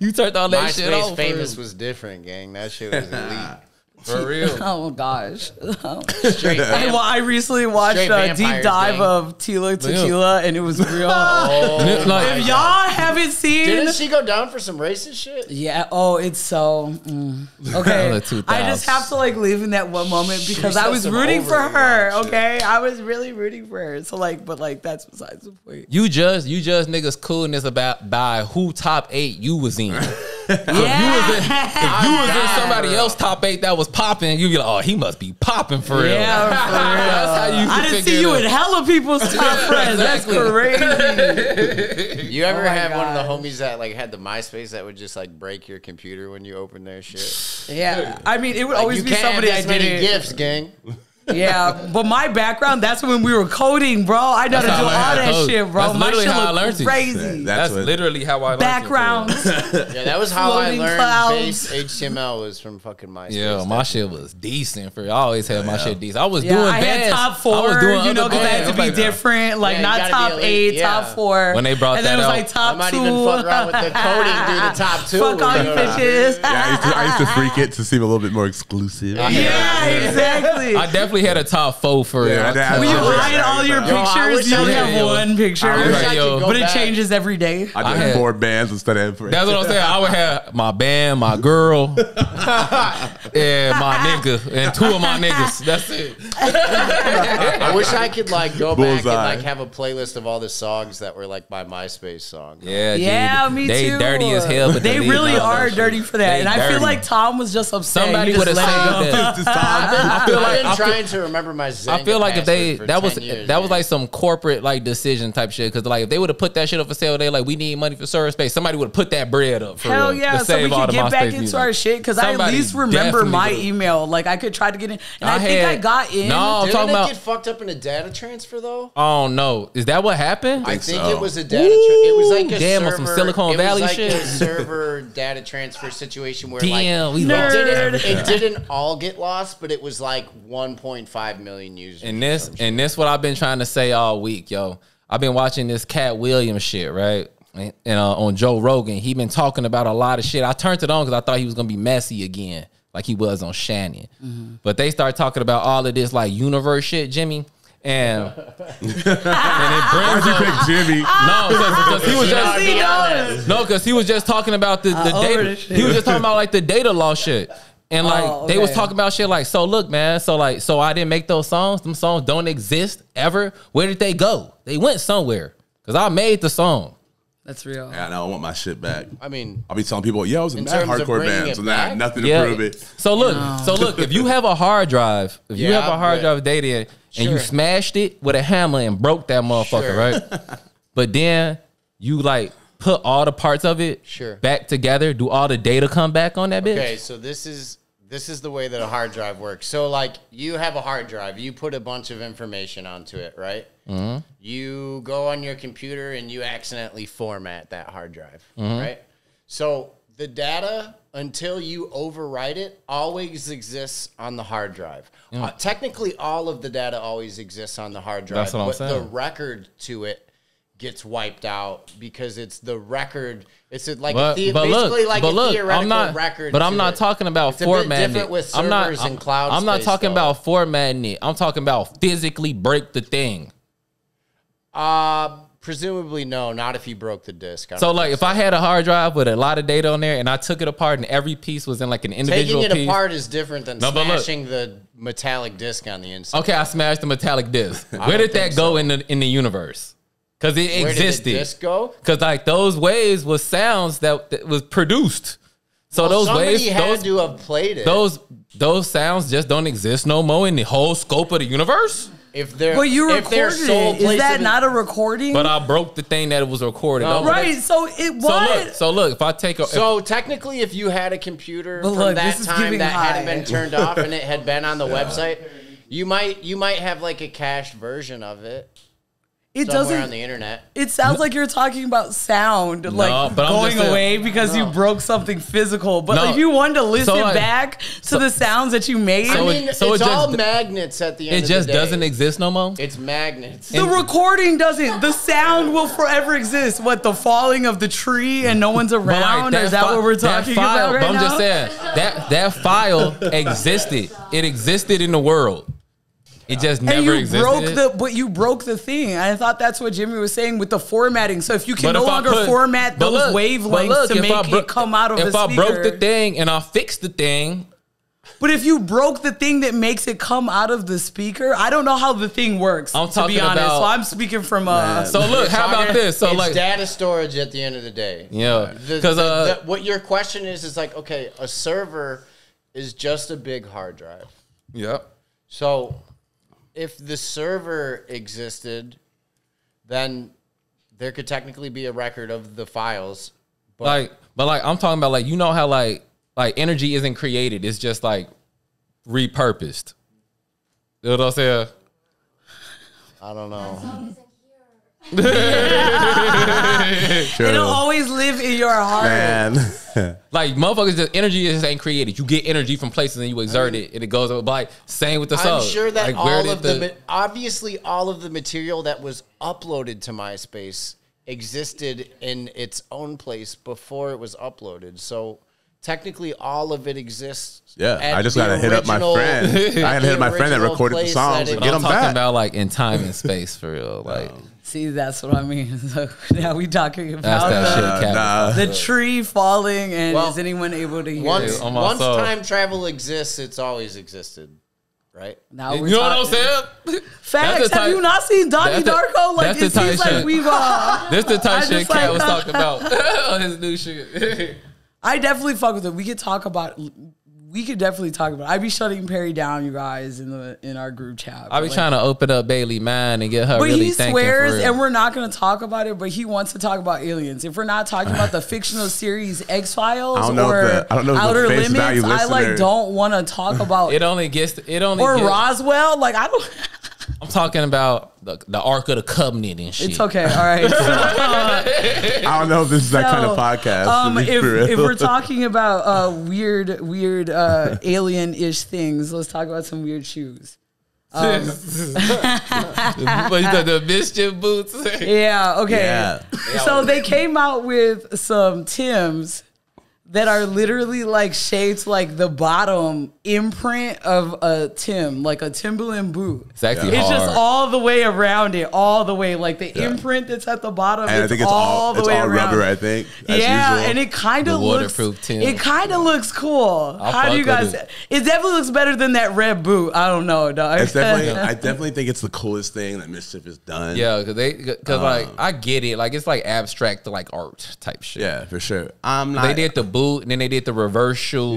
You turned all that shit MySpace off. famous was different, gang. That shit was elite. For real. Oh gosh. Straight vamp. I recently watched Straight a deep vampires, dive gang. of Tila Tequila, and it was real. Like, If y'all haven't seen, Didn't she go down for some racist shit? yeah. Oh, it's so okay. The 2000s. I just have to like live in that one moment because I said was some rooting for overly her. wild shit. Okay, I was really rooting for her. So like, but like that's besides the point. you judge niggas coolness by who top 8 you was in. Yeah. If you was in somebody else top 8 that was popping, you be like, oh, he must be popping for real. Yeah, for real. That's how you I can didn't figure see you it in out. hella people's top friends. Exactly. That's crazy. You ever Oh my have one of the gosh. homies that like had the MySpace that would just like break your computer when you open their shit? Yeah, I mean, it would Like, always you be can't somebody have I this many didn't. gifts, gang. Yeah, but my background, that's when we were coding, bro. I know how to That's do how I all learned that code. shit, bro. That's My literally shit how I looked learned it. crazy. That's what- literally how I learned it. Backgrounds. Yeah, that was how I Floating learned clouds. base HTML was from fucking MySpace. Yeah, my shit was decent for. I always had my shit decent. I was Yeah, doing I had bands. top I 4, was doing you know, other because I had to bands. be different. Like, Yeah, you not gotta top be elite, 8, yeah. top 4. When they brought and then that it was out. like top I might 2. even fuck around with the coding, do the top 2. Fuck all you bitches. Yeah, I used to freak it to seem a little bit more exclusive. Yeah, exactly. I definitely had a top 4 for real. Yeah, that- When you I hide all your Yo, I pictures, wish you I only could- have one picture. I wish I could Yo. go But it back. changes every day. I I did had- 4 bands instead of 3. That's what I'm saying. I would have my band, my girl, and my nigga, and 2 of my niggas. That's it. I wish I could like go back and Bullseye. like have a playlist of all the songs that were like my MySpace songs. Yeah, Yeah, dude. me They too. dirty as hell, but they delete really all that are shit. dirty for that. They And I feel dirty. like Tom was just upset. Somebody He just would have let it saved go. that. Just Tom. I've been I trying trying to remember my Zynga I feel like if they password for that was 10 years, that was man. like some corporate like decision type shit, because like if they would have put that shit up for sale, they like we need money for server space. Somebody would have put that bread up. For Hell real, yeah, to so we save all could the get back MySpace into music. our shit because I at Somebody least remember definitely my would've- email. Like I could try to get in, and I think I got in. No, I'm Didn't talking it about. get fucked up in a data transfer though? Oh no, is that what happened? I think so. it was a data. It was like a Damn, on server. some Silicon it Valley was like shit. a server data transfer situation where Damn, like we it lost didn't, everything. it didn't all get lost, but it was like 1.5 million users. And or this some shit. and this what I've been trying to say all week, yo. I've been watching this Cat Williams shit, right? And on Joe Rogan, he been talking about a lot of shit. I turned it on because I thought he was gonna be messy again, like he was on Shannon. But they start talking about all of this like universe shit, Jimmy. And it brings Why'd you up, pick Jimmy? no, because he was just He knows. no, because he was just talking about the over data. this shit. He was just talking about like the data law shit. And like Oh, they was okay. talking about shit like, so look, man, so I didn't make those songs. Them songs don't exist ever. Where did they go? They went somewhere. Cause I made the song. That's real. Yeah, no, I want my shit back. I mean, I'll be telling people, yo, I was in In mad terms of hardcore bringing bands it and I had back? nothing to prove it. So look, if you have a hard drive, if you Yeah, have a hard but- drive of data in, and you Sure. smashed it with a hammer and broke that motherfucker, Sure. right? But then you like put all the parts of it Sure. back together. Do all the data come back on that bitch? okay, so this is the way that a hard drive works. So like you have a hard drive, you put a bunch of information onto it, right? Mm-hmm. You go on your computer and you accidentally format that hard drive, Mm-hmm. right? So the data, until you overwrite it, always exists on the hard drive. Technically, all of the data always exists on the hard drive, That's what I'm but the saying. record to it gets wiped out because it's the record. It's like But, basically like a theoretical record. But I'm to not it. talking about It's a bit formatting different it. with I'm not. servers and cloud I'm not space, talking though. about formatting it. I'm talking about physically break the thing. Presumably no, not if you broke the disk. I don't So think like, if I had a hard drive with a lot of data on there and I took it apart and every piece was in like an individual taking it piece. apart is different than No, but look. smashing the metallic disc on the inside. Okay, I smashed the metallic disc. Where don't did that think go so. in the universe? Because it Where existed. did the disc go? Because like those waves was sounds that was produced. So those Somebody waves, had to have played it. those sounds just don't exist no more in the whole scope of the universe. If they're But you if their recorded sole it. Is place that of- not a recording? But I broke the thing that it was recorded. No, on. right. So it what? So look, if I take a So technically, if you had a computer But from look, that this is time giving that hadn't high. been turned off and it had been on the website, you might have like a cached version of it it somewhere doesn't. on the internet. It sounds like you're talking about sound, like but I'm going just saying- away because you broke something physical. But No. if you wanted to listen So, like- back to the sounds that you made, So I it- mean, so it's it all just- magnets at the end. it just of the day. doesn't exist no more. It's magnets. the recording doesn't. The sound will forever exist. What, the falling of the tree and no one's But, like, around? Is that what we're talking about right but I'm now? just saying that file existed. It existed in the world. It just And never you existed. but you broke the thing. I thought that's what Jimmy was saying with the formatting. So if you can But no if I longer put- format but those look, wavelengths but look, to if make I bro- it come out of the if I speaker. broke the thing and I fixed the thing, But if you broke the thing that makes it come out of the speaker, I don't know how the thing works. I'm to talking be honest, about- so I'm speaking from so look, how about this? So it's like, data storage at the end of the day. yeah, The- because what your question is like, okay, a server is just a big hard drive. yeah. So if the server existed, then there could technically be a record of the files. But But I'm talking about like, you know how like energy isn't created, it's just like repurposed. You know what I'm saying? I don't know. It'll always live in your heart. Man. Like motherfuckers, just energy just ain't created. You get energy from places and you exert it, and it goes up. Like same with the soul. I'm sure that like, where all did of obviously all of the material that was uploaded to MySpace existed in its own place before it was uploaded. So technically all of it exists. Yeah, at I just the gotta hit up my original- friend. I gotta hit up my friend that original recorded the place songs that and it- get I'm them talking back. about like in time and space for real. Like See, that's what I mean. So now we talking that's about that shit, Cap. Nah. the tree falling, and Well, is anyone able to hear Once, it? on my once soul. time travel exists, it's always existed, right? Now You we're know what I'm talking- saying? Facts. That's the Have you type- not seen Donnie that's the- Darko? Like that's the it seems type like shit. we've. This the type I shit just Cat like- was talking about on his new shit. I definitely fuck with it. We could talk about we could definitely talk about it. I'd be shutting Perry down, you guys, in our group chat. I be trying to open up Bailey mind and get her but really he thinking swears, for real. and we're not going to talk about it, but he wants to talk about aliens. If we're not talking about the fictional series X-Files or Outer Limits, I like don't want to talk about it only gets or Roswell. Like I don't. I'm talking about the Ark of the Covenant and shit. It's okay. All right. I don't know if this is that kind of podcast. If we're talking about weird alien-ish things, let's talk about some weird shoes. The mischief boots. Yeah. Okay. Yeah. So they came out with some Timbs that are literally like shaped like the bottom imprint of a Tim, like a Timberland boot. It's actually It's hard. just all the way around it, all the way. Like the imprint that's at the bottom, And I think it's all around. rubber, I think. As Yeah, usual. and it kind of looks waterproof Tim. It kind of looks cool. How do you fuck guys? with It definitely looks better than that red boot. I don't know, dog. It's definitely, I definitely think it's the coolest thing that Mischief has done. Yeah, because like I get it, like it's like abstract like art type shit. Yeah, for sure. I'm not. They did the boot, and then they did the reverse shoe.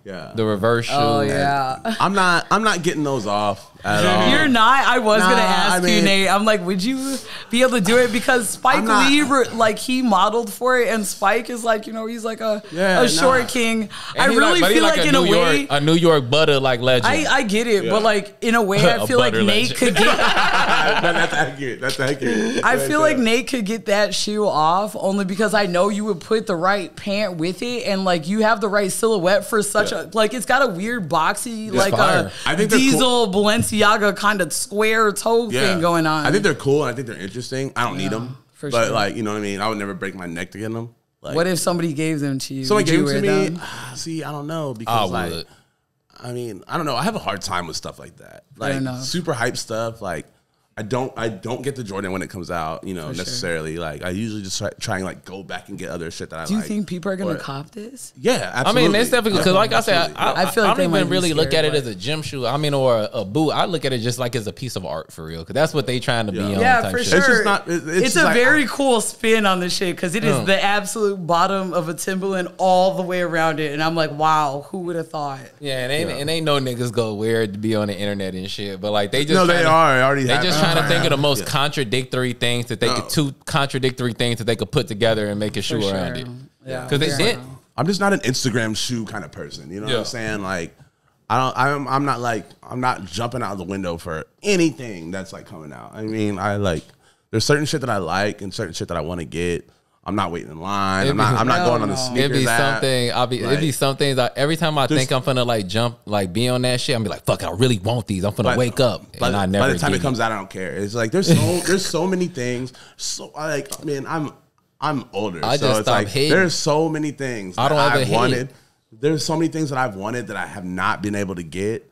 Yeah. The reverse shoe. Oh yeah. I'm not getting those off at all. You're not. I was gonna ask I mean- you, Nate. I'm like, would you be able to do it? Because Spike I'm not- Lee, like he modeled for it, and Spike is like, he's like a Yeah, short nah. king. And I he really but he feel like in a way. a New York butter like legend. I get it, but like in a way, I A feel like butter Nate legend. could get. That's accurate. That's accurate. I feel like Nate could get that shoe off only because I know you would put the right pant with it, and like you have the right silhouette for such a like. It's got a weird boxy like fire. a I think they're diesel Balenciaga kind of square toe thing going on. I think they're cool and I think they're interesting. I don't need them, for but sure. like, you know what I mean. I would never break my neck to get them. Like, What if somebody gave them to you? somebody Would you gave them to wear me? them? See, I don't know I because like, would. I mean, I don't know. I have a hard time with stuff like that. Fair Like enough. super hype stuff. Like I don't get the Jordan when it comes out, you know, For sure. necessarily. Like I usually just try and like go back and get other shit that I like. Do you think people are gonna But- cop this? Yeah, I absolutely. mean, it's definitely because, like I said, Absolutely. I I feel like they don't might even be really look scared, at it but- as a gym shoe. I mean, or a boot. I look at it just like as a piece of art for real, because that's what they trying to be on. Yeah, type for shit. sure. It's just not- it's It's just a like- very cool spin on this shit because it is Mm. the absolute bottom of a Timberland all the way around it, and I'm like, wow, who would have thought? Yeah, and ain't no niggas go wear it to be on the internet and shit. But like they just No, they trying to- are. I already They have- just trying to think of the most Yeah. contradictory things that they could two contradictory things that they could put together and make a shoe For around sure. it. Yeah, Because they fair did. enough. I'm just not an Instagram shoe kind of person. You know what Yeah. I'm saying? Like, I'm not jumping out of the window for anything that's like coming out. I mean, there's certain shit that I like and certain shit that I want to get. I'm not waiting in line. I'm not Hell going on the no. sneakers It'd be app. something. It'd be some things. Every time I think I'm finna like jump, like be on that shit, I'm be like, "Fuck it, I really want these. I'm finna But wake up." And I never. By the time get it comes out, I don't care. It's like there's so many things. So I mean, I'm older. I so just it's stop like hating. there's so many things I that don't ever I've hate. wanted. There's so many things that I've wanted that I have not been able to get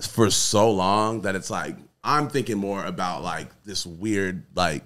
for so long that it's like I'm thinking more about like this weird like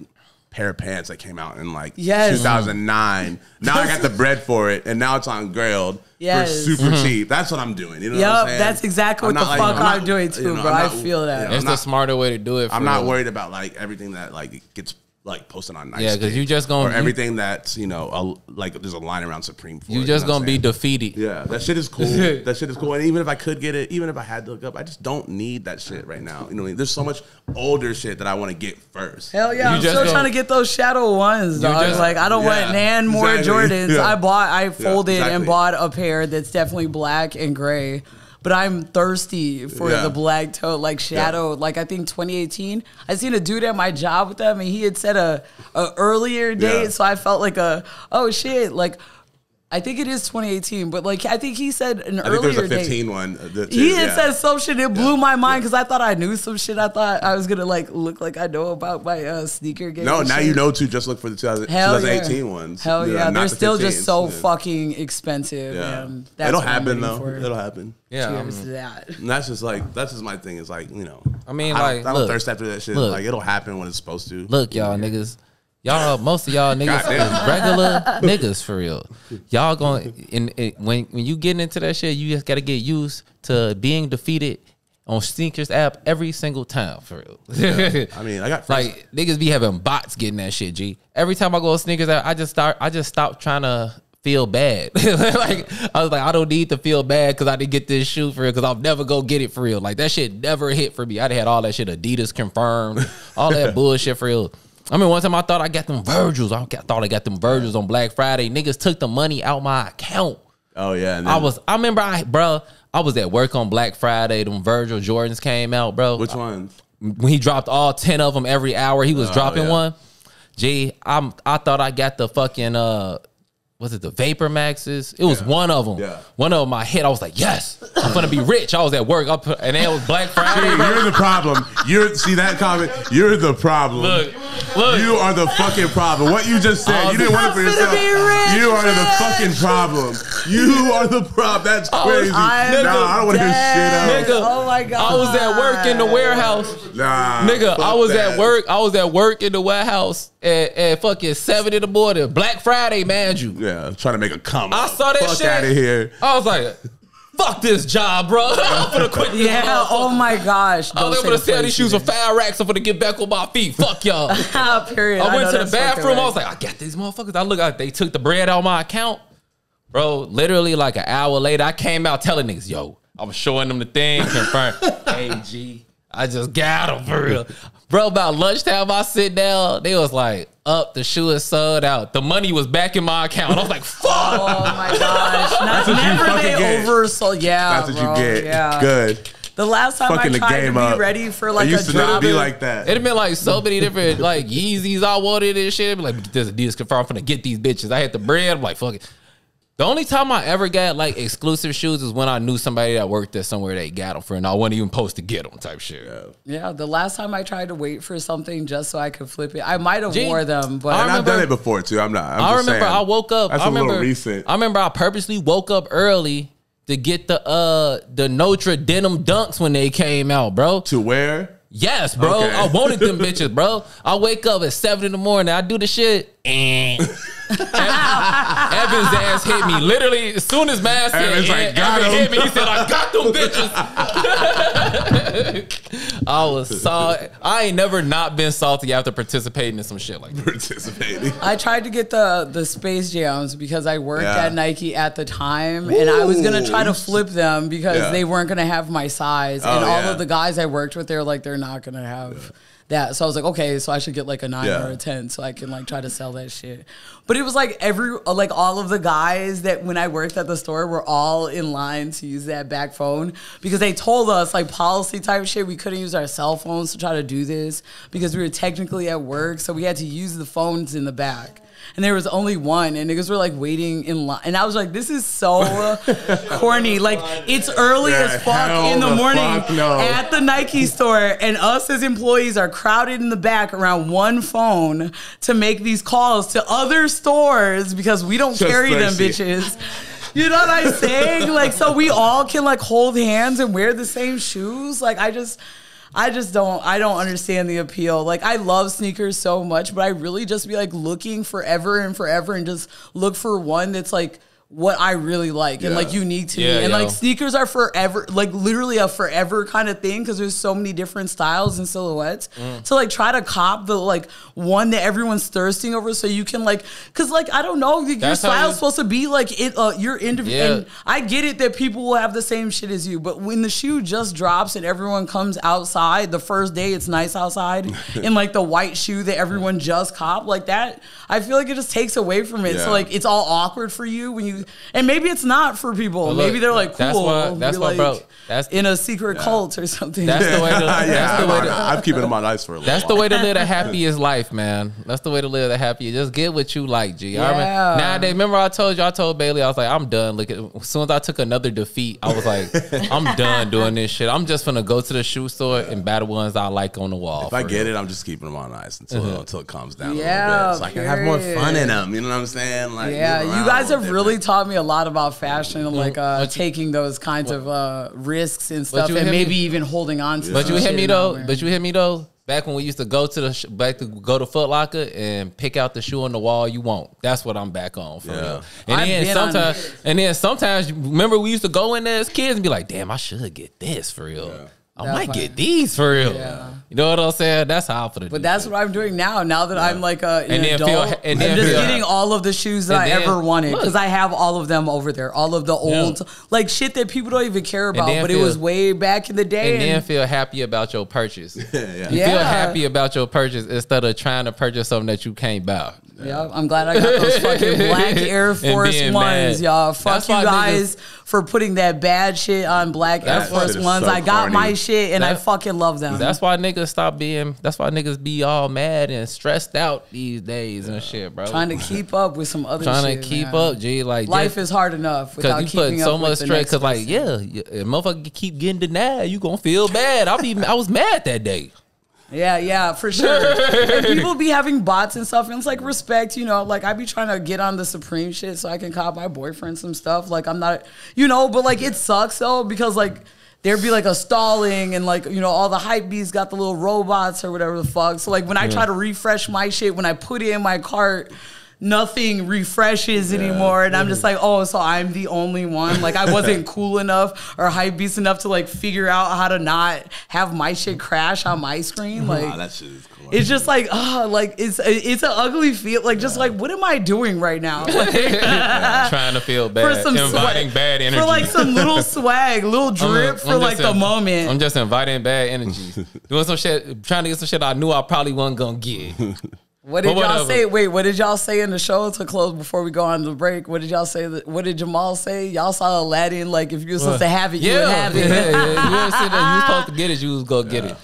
pair of pants that came out in like Yes. 2009. Now I got the bread for it, and now it's on Grailed Yes. for super cheap. That's what I'm doing. You know what I'm Yup, saying? that's exactly I'm what the not, fuck I'm not- doing too, you know, bro. I'm I not- feel that. you know, It's I'm the not- smarter way to do it. For I'm not real. worried about like everything that like gets like posted on Nice. Yeah, 'cause you just gonna- or everything that's like there's a line around Supreme. For You it, just know what gonna I'm be saying? defeated. Yeah, that shit is cool. That shit is cool. And even if I could get it, even if I had to look up, I just don't need that shit right now. You know what I mean? There's so much older shit that I want to get first. Hell yeah, You I'm just still gonna- trying to get those Shadow Ones, dog. just- Like, I don't Yeah, want nan more exactly. Jordans. Yeah. I folded and exactly. bought a pair that's definitely black and gray. But I'm thirsty for Yeah. the black toe, like Shadow. Like, I think 2018, I seen a dude at my job with them, and he had set a earlier date, Yeah. so I felt like oh shit, like, I think it is 2018, but like I think he said an I think earlier there's a date. 15 one. He had said some shit. It blew my mind because I thought I knew some shit. I thought I was gonna like look like I know about my sneaker game. No, and now shit. you know to just look for the 2018 ones. Hell You know, yeah, not they're the still just 15s. so Yeah. fucking expensive. Yeah, And that's it'll what I'm happen waiting though. for. It'll happen. Yeah, Cheers to that. And that's just my thing. Is like, you know, I mean, I like, don't look, thirst after that shit. look. Like, it'll happen when it's supposed to. Look, y'all niggas. Most of y'all niggas Goddamn. is regular niggas for real. Y'all going when you getting into that shit, you just gotta get used to being defeated on Sneakers app every single time for real. I mean, I got friends. Like niggas be having bots getting that shit. G. Every time I go on Sneakers app, I just stop trying to feel bad. Like I was like, I don't need to feel bad because I didn't get this shoe for real because I'll never go get it for real. Like that shit never hit for me. I had all that shit Adidas confirmed, all that bullshit for real. I mean, one time I thought I got them Virgils. I thought I got them Virgils on Black Friday. Niggas took the money out my account. Oh yeah. And I remember I was at work on Black Friday. Them Virgil Jordans came out, bro. Which ones? When he dropped all 10 of them every hour, he was dropping one. Gee, I thought I got the fucking was it the Vapor Maxes? It was one of them. Yeah. One of them I hit. I was like, yes, I'm gonna be rich. I was at work, and then it was Black Friday. You're the problem. See that comment? You're the problem. Look. You are the fucking problem. What you just said, you didn't want it for yourself. You are the fucking problem. You are the problem. That's crazy. I don't want to hear shit out. Nigga, oh my God. I was at work in the warehouse. Nah, nigga, I was that. at work. I was at work in the warehouse at fucking 7 in the morning. Black Friday, man, you. Yeah, trying to make a come. I saw that Fuck shit. out of here. I was like, fuck this job, bro. I'm gonna quit this. Yeah, oh my gosh. I was gonna sell these shoes for 5 racks. I'm gonna get back on my feet. Fuck y'all. Period. I went to the bathroom. I was like, I got these motherfuckers. I look out. They took the bread out of my account. Bro, literally like an hour later, I came out telling niggas, yo, I was showing them the thing, confirmed. Hey, G, I just got them for real. Bro, about lunchtime, I sit down. They was like, the shoe is sold out. The money was back in my account. I was like, fuck. Oh my gosh. Never they oversold. Yeah, that's what bro. you get. Yeah. Good. The last time Fucking I tried to be up. ready for like it used a to not job, be like that. It'd been like so many different like Yeezys I wanted and shit. It'd be like, this Adidas confirmed, I'm finna get these bitches. I had the bread. I'm like, fuck it. The only time I ever got like exclusive shoes is when I knew somebody that worked at somewhere that got them for, and I wasn't even supposed to get them type shit. Yeah, the last time I tried to wait for something just so I could flip it, I might have wore them, but And I've done it before too. I'm just remember saying. I woke up. That's I remember, little recent. I remember I purposely woke up early to get the Notre Denim Dunks when they came out, bro. To wear? Yes, bro. Okay. I wanted them bitches, bro. I wake up at 7 in the morning. I do the shit. And Evan's ass hit me. Literally, as soon as man said, Evan's like, got Evan him. hit me, he said, I got them bitches. I was salty. I ain't never not been salty after participating in some shit like that. Participating. I tried to get the Space Jams because I worked at Nike at the time, and I was gonna try to flip them because they weren't gonna have my size, and all of the guys I worked with, they were like, they're not gonna have that. So I was like, okay, so I should get like a 9 or a 10 so I can like try to sell that shit. But it was like all of the guys that when I worked at the store were all in line to use that back phone because they told us like policy type shit. We couldn't use our cell phones to try to do this because we were technically at work. So we had to use the phones in the back. And there was only one, and niggas were like waiting in line. And I was like, this is so corny. Like, it's early as fuck in the morning at the Nike store, and us as employees are crowded in the back around one phone to make these calls to other stores because we don't carry them bitches. You know what I'm saying? Like, so we all can like hold hands and wear the same shoes. Like, I don't understand the appeal. Like, I love sneakers so much, but I really just be like looking forever and just look for one that's like what I really like and like unique to me. And like sneakers are forever, like literally a forever kind of thing because there's so many different styles and silhouettes. So like try to cop the like one that everyone's thirsting over so you can like, cause like, I don't know, your style's supposed to be like it, your individual. And I get it that people will have the same shit as you, but when the shoe just drops and everyone comes outside the first day, it's nice outside in like the white shoe that everyone just copped like that. I feel like it just takes away from it. So like it's all awkward for you when you, and maybe it's not for people. Look, maybe they're like, cool. That's why, bro. That's in a secret cult or something. That's the way to. That's the way to. I'm keeping them on ice for a little That's while. the way to live the happiest life, man. That's the way to live the happiest. Just get what you like, G. I remember, nowadays, remember I told Bailey, I was like, I'm done. Look, as soon as I took another defeat, I was like, I'm done doing this shit. I'm just gonna go to the shoe store and buy the ones I like on the wall. If I get it, I'm just keeping them on ice until it calms down a little Yeah, bit, so I can have more fun in them. You know what I'm saying? Like, yeah, you guys have really taught me a lot about fashion and like taking those kinds of risks and stuff, and maybe even holding on to. But you hit me though. But you hit me though. Back when we used to go to go to Foot Locker and pick out the shoe on the wall you want. That's what I'm back on for real. And then sometimes, remember we used to go in there as kids and be like, damn, I should get this for real. I That might part. get these for real. Yeah. You know what I'm saying? That's how I'm finna But do that's shit. what I'm doing now. Now that I'm like an And then feel- adult, and I'm then just feel- getting all of the shoes that and I then- ever wanted look. because I have all of them over there. All of the old, like shit that people don't even care about, then but it feel- was way back in the day. And then feel happy about your purchase. You Yeah. Yeah. feel happy about your purchase instead of trying to purchase something that you can't buy. Yeah, I'm glad I got those fucking black Air Force being Ones, mad. y'all. Fuck That's you why guys for putting that bad shit on black Air That's why- Force Shit is Ones. so I got corny. my shit and I That's- fucking love them. That's why niggas be all mad and stressed out these days and shit, bro. Trying to keep up with some other Trying shit. to keep man. up, G. Like Life is hard enough because without you keeping put up so with much the stress. next Because like, person. yeah, if motherfucker keep getting denied, you gonna feel bad. I was mad that day. Yeah, for sure. And people be having bots and stuff, and it's like respect, you know. Like I be trying to get on the Supreme shit so I can cop my boyfriend some stuff. Like I'm not, you know, but like it sucks though because like there'd be like a stalling and like you know all the hype bees got the little robots or whatever the fuck. So like when I try to refresh my shit, when I put it in my cart, nothing refreshes anymore, and I'm just like, oh, so I'm the only one. Like I wasn't cool enough or hype beast enough to like figure out how to not have my shit crash on my screen. Like Wow, that shit is cool. it's just like, like it's an ugly feel. Like just like, what am I doing right now? Like, Trying to feel bad, inviting swag, bad energy. for like some little swag, little drip for I'm like just the moment. I'm just inviting bad energy, doing some shit, trying to get some shit I knew I probably wasn't gonna get. What did But y'all whatever. say? Wait, what did y'all say in the show to close before we go on the break? What did y'all say? What did Jamal say? Y'all saw Aladdin. Like if you were supposed to have it, you would have it. You ever said that you was supposed to get it, you was gonna get it.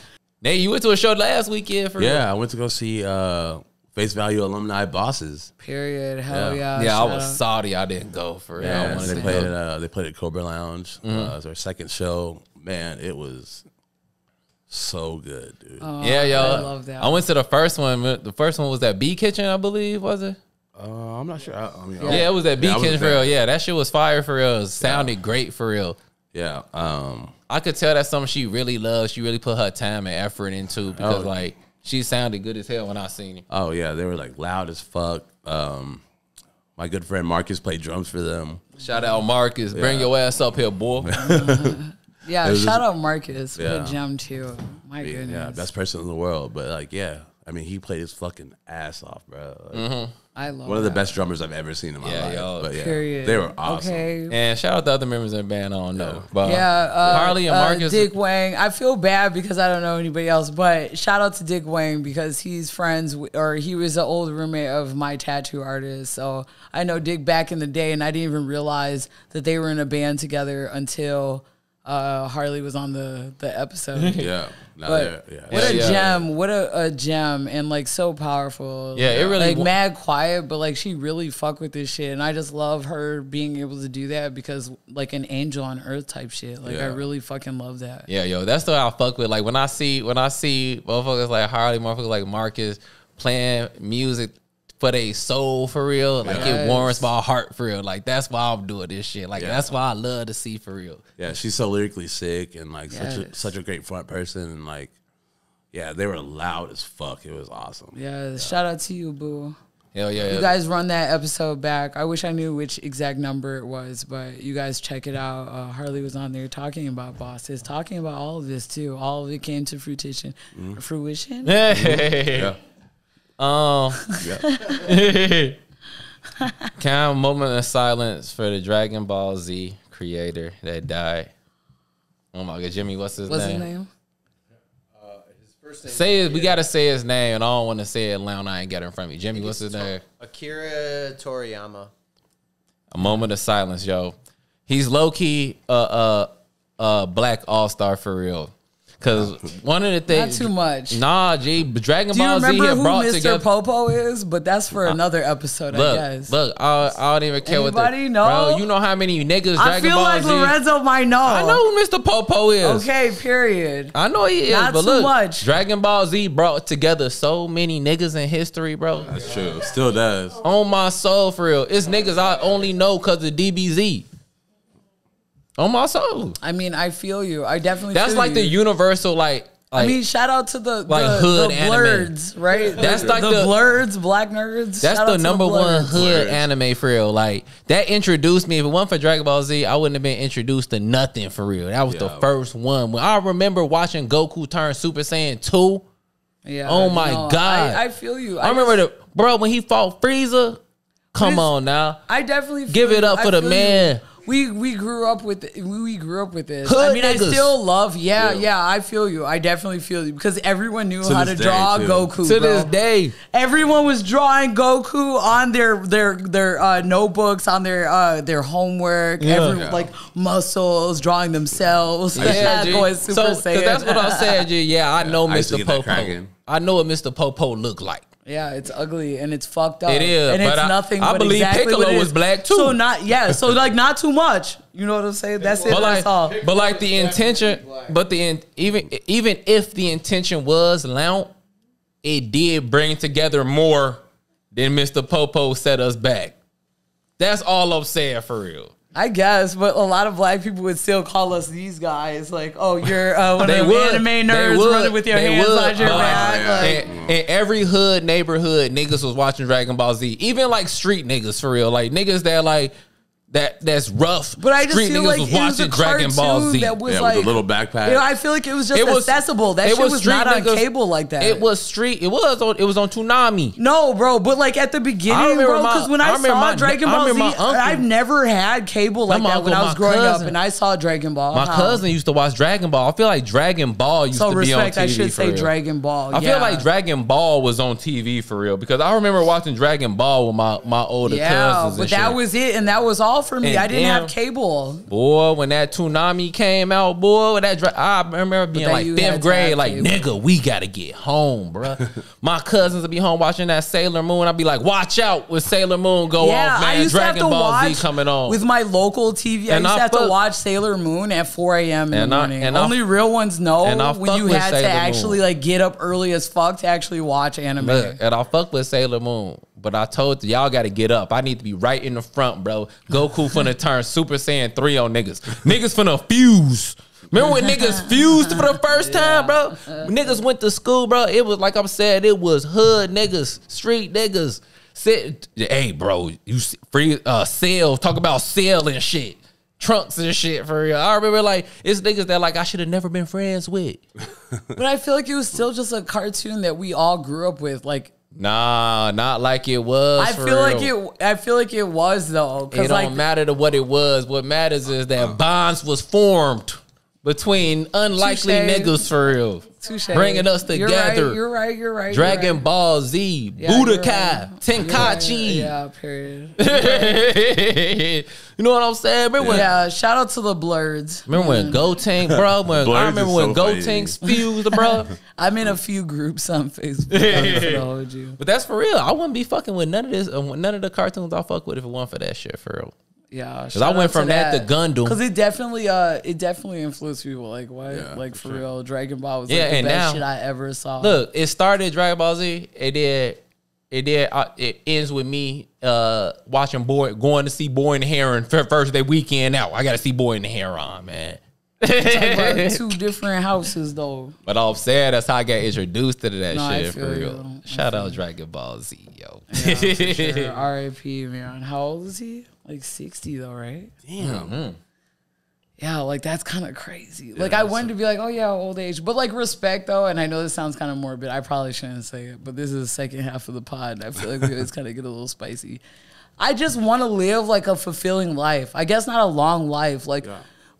Nate, you went to a show last weekend for Yeah, I went to go see Face Value Alumni Bosses. Period. Hell yeah. Yeah, I Shout was out. salty I didn't go for real. I Yeah, wanted they to played go. at Cobra Lounge. It was their second show. Man, it was so good, dude. Yeah, yo. I love that. I went to the first one. The first one was at B Kitchen, I believe, was it? I'm not sure. I mean, Yeah, it was at B I was Kitchen for there. real. Yeah, that shit was fire for real. It sounded great for real. Yeah. I could tell that's something she really loves. She really put her time and effort into because Oh. like she sounded good as hell when I seen her. Oh yeah, they were like loud as fuck. My good friend Marcus played drums for them. Shout out Marcus. Bring your ass up here, boy. Yeah, It was shout just- out Marcus. What Yeah. a gem too. My Yeah, goodness. best person in the world. But like, yeah, I mean, he played his fucking ass off, bro. Like, I love one of the that. best drummers I've ever seen in my Yeah, life. yo. But yeah, Period. they were awesome. Okay. And shout out the other members of the band. I don't know. But Yeah, Harley and Marcus. Dick Wang. I feel bad because I don't know anybody else, but shout out to Dick Wang because he's friends or he was an old roommate of my tattoo artist. So I know Dick back in the day, and I didn't even realize that they were in a band together until Harley was on the episode. Yeah, no, But yeah. what a Yeah. gem! What a gem, and like so powerful. Yeah, it really like wa- mad quiet, but like she really fuck with this shit, and I just love her being able to do that because like an angel on earth type shit. Like I Yeah. really fucking love that. Yeah, yo, that's the I fuck with. Like when I see motherfuckers like Harley, motherfuckers like Marcus playing music for their soul for real, like it Yes. warms my heart for real. Like that's why I'm doing this shit. Like Yeah. that's why I love to see for real. Yeah, she's so lyrically sick and like Yes. such a great front person and like, yeah, they were loud as fuck. It was awesome. Yeah, shout out to you, boo. Hell yeah. You guys run that episode back. I wish I knew which exact number it was, but you guys check it out. Harley was on there talking about bosses, talking about all of this too. All of it came to fruition. Fruition? Yeah, Kind of moment of silence for the Dragon Ball Z creator that died. Oh my god, Jimmy, what's his What's name? his name? Say it. We gotta say his name, and I don't want to say it loud. I ain't got it in front of me. Jimmy, what's his name? Akira Toriyama. A moment of silence, yo. He's low key black all star for real. Cause one of the Not things, too much. Nah, G, Dragon Do you Ball Z remember had who brought Mr. together. Popo is? But that's for another episode, I guess. Look, I don't even care Anybody what. know? Bro, you know how many niggas I Dragon feel Ball like Z. Lorenzo might know. I know who Mr. Popo is. Okay, period. I know he is, Not but too look, much. Dragon Ball Z brought together so many niggas in history, bro. that's true. Still does. On my soul, for real. It's niggas I only know because of DBZ. On my soul. I mean, I feel you. I definitely That's feel like you. the universal, like I mean, shout out to the hood the anime. blurs, right? That's like the blurs, black nerds. That's Shout the out to number one blurs. hood anime for real. Like that introduced me. If it wasn't for Dragon Ball Z, I wouldn't have been introduced to nothing for real. That was the first one. When I remember watching Goku turn Super Saiyan 2. Yeah. Oh my God. I feel you. I remember when he fought Frieza. Come on now. I definitely feel Give it you. up I for the feel man. you. We grew up with this. Hood I mean, niggas. I still love. Yeah. I feel you. I definitely feel you because everyone knew To how to this day, draw too. Goku. To bro. this day. Everyone was drawing Goku on their notebooks, on their homework. Yeah. Like muscles, drawing themselves. Yeah, G. Going Super So, 'cause Saiyan. that's what I said, G. Yeah, I know I used to Mr. get that Popo. cracking. I know what Mr. Popo looked like. Yeah, it's ugly and it's fucked up. It is, and but it's I- nothing. I but believe exactly Piccolo what it was is. black, too. So not too much. You know what I'm saying? That's it. But That's all. like the intention, but even if the intention was Lount, it did bring together more than Mr. Popo set us back. That's all I'm saying for real. I guess, but a lot of black people would still call us these guys. Like, oh, you're one of They them would. anime They nerds would. running with your They hands would. on your Oh, back. yeah. Like, In every hood neighborhood, niggas was watching Dragon Ball Z. Even like street niggas for real, like niggas that like that's rough. but I just street feel niggas like was it was watching a Dragon Ball cartoon Z. that was Yeah, like with the little backpack. You know, I feel like it was just It was- accessible. That shit was street not on niggas- cable like that. It was street. It was on Toonami. No, bro, but like at the I beginning, remember bro, my- because when I I remember saw my- Dragon I Ball Z, remember my uncle. I've never had cable like My that when uncle, I was my growing up, cousin. and I saw Dragon Ball. My How? cousin used to watch Dragon Ball. I feel like Dragon Ball used So to be on respect, TV I should for say real. Dragon Ball. I feel like Dragon Ball was on TV for real because I remember watching Dragon Ball with my older cousins. but And that shit. was it, and that was all for me. And I didn't damn- have cable. Boy, when that Toonami came out, boy, when I remember being then like you fifth had to grade, have like cable. nigga, we gotta get home, bruh. My cousins would be home watching that Sailor Moon. I'd be like, watch out when Sailor Moon go off, I man. used to have Dragon to Ball watch Z coming on. with my local TV. I And used I to have to fuck- watch Sailor Moon at 4 a.m. in And the I- morning. and I- Only real ones know and I when fuck you with had to Sailor actually Moon. like get up early as fuck to actually watch anime. Look, and I fuck with Sailor Moon, but I told you, y'all got to get up. I need to be right in the front, bro. Goku finna turn Super Saiyan 3 on niggas. Niggas finna fuse. Remember when niggas fused for the first time, bro? When niggas went to school, bro. It was like I'm saying, it was hood niggas, street niggas. Hey, bro, you free sale. Talk about sale and shit. Trunks and shit for real. I remember like it's niggas that like I should have never been friends with. But I feel like it was still just a cartoon that we all grew up with. Like Nah, not like it was. I for feel real. like it was though. It Cause don't like matter to what it was. What matters is that bonds was formed between unlikely Touche. niggas for real. touche. Bringing us You're together. right. You're right. Dragon you're right. Ball Z, Yeah, you're Budokai, right. Tenkaichi. Yeah, period. You know what I'm saying? Remember when, Yeah, shout out to the blurs. remember when Gotenk, bro? When, Blurs I remember is when so funny. Gotenks fused, bro. I'm in a few groups on Facebook. I'm gonna hold you. But that's for real. I wouldn't be fucking with none of this, none of the cartoons I fuck with if it wasn't for that shit, for real. Yeah, Because I went from that to Gundam. Because it definitely influenced people. Like what? Yeah, like for for sure. real, Dragon Ball was like Yeah, the and best now- shit I ever saw. Look, it started Dragon Ball Z. It ends with me watching going to see Boy and the Heron for first day weekend out. I got to see Boy and the Heron, man. Talk about two different houses though. But I'm saying that's how I got introduced to that No, I shit for feel real. you. Shout out Dragon Ball Z, yo. Yeah, for sure. R.I.P. Man. How old is he? Like 60 though, right? Damn. Yeah, like that's kind of crazy. Like I wanted to be like, oh yeah, old age, but like respect though. And I know this sounds kind of morbid. I probably shouldn't say it, but this is the second half of the pod. I feel like it's kind of get a little spicy. I just want to live like a fulfilling life. I guess not a long life. Like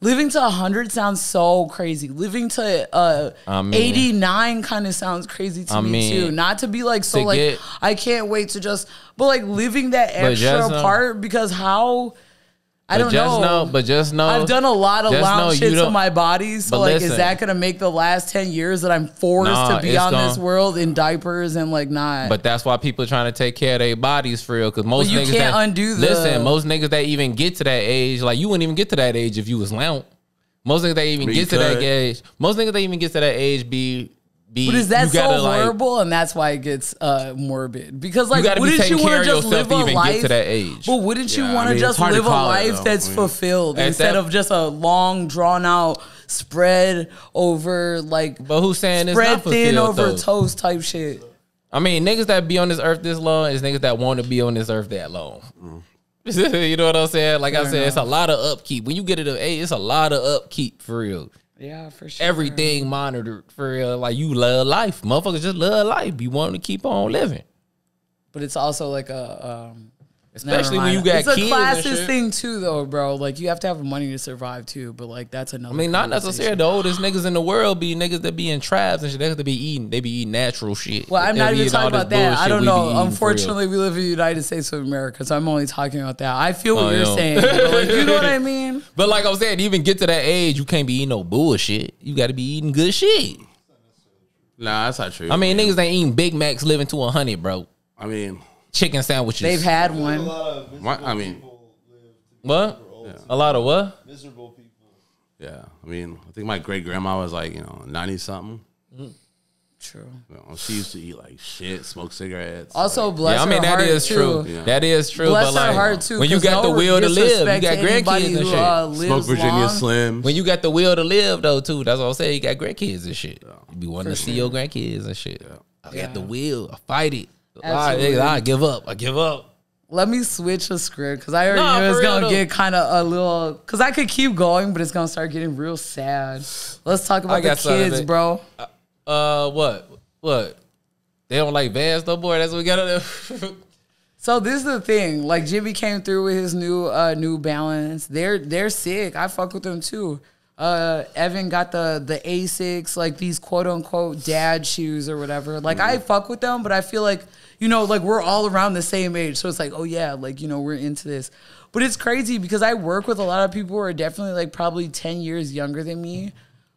living to 100 sounds so crazy. Living to I mean- 89 kind of sounds crazy to I me mean, too. Not to be like so to like get- I can't wait to just, but like living that But extra just know- part because how. I don't know. But just know. I've done a lot of just know lounge you shit to don't- my body. So But like, listen. is that gonna make the last 10 years that I'm forced Nah, to be it's on this gonna- world in diapers and like not? But that's why people trying to take care of their bodies for real. Because most But you niggas can't that, undo the- Listen, most niggas that even get to that age, like you wouldn't even get to that age if you was lount. Most niggas that even But get you to that could. age, most niggas that even get to that age be be. But is that you gotta, so horrible, and that's why it gets morbid? Because like, you gotta be wouldn't taking you care want of to just yourself live to a even life? get to that age. But wouldn't you Yeah, want I to mean, just it's hard to live a call it, life though. that's I mean, fulfilled At instead that- of just a long, drawn out spread over like But who's saying it's spread not thin fulfilled over though? toast type shit? I mean, niggas that be on this earth this long is niggas that want to be on this earth that long. You know what I'm saying? Like I Fair said, it's a enough. lot of upkeep. When you get to the age, it's a lot of upkeep for real. Yeah, for sure. Everything monitored for real. Like you love life. Motherfuckers just love life. You want to keep on living. But it's also like Especially when never you mind. got it's a kids and classist shit. thing too, though, bro. Like you have to have money to survive too. But like that's another. I mean, not conversation. necessarily the oldest niggas in the world be niggas that be in tribes and shit. They have to be eating. They be eating natural shit. Well, I'm They not be even eating all talking this about that. I bullshit don't we be know. eating for real. Unfortunately, we live in the United States of America, so I'm only talking about that. I feel what Oh, you're yeah. saying. But like, you know what I mean? But like I was saying, even get to that age, you can't be eating no bullshit. You got to be eating good shit. Nah, that's not true. I mean, niggas ain't eating Big Macs living to 100, bro. I mean, Chicken sandwiches. They've had one. I mean, what? A lot of what? Miserable people. yeah. I mean, I think my great grandma was like 90 something. True. You know, she used to eat like shit, smoke cigarettes. Also, bless Yeah, I mean her that heart, is true. too. Yeah. That is true. Bless but her like, heart too. when you 'cause got the no will to live, you disrespect got to anybody grandkids and who, shit. Smoke lives Virginia long. Slims. When you got the will to live though, too, that's what I'm saying. You got grandkids and shit. You be wanting to see your grandkids and shit. I got the will. I fight it. Absolutely. I give up. I give up. Let me switch a script because I already Nah, knew it's for real, gonna though. get kind of a little. Because I could keep going, but it's gonna start getting real sad. Let's talk I about the got something kids, to- bro. What? They don't like Vans no more. That's what we got to do. So this is the thing. Like Jimmy came through with his New Balance. They're sick. I fuck with them too. Evan got the Asics, like these quote unquote dad shoes or whatever. Like I fuck with them, but I feel like, like we're all around the same age. So it's like, oh yeah, like, we're into this. But it's crazy because I work with a lot of people who are definitely like probably 10 years younger than me,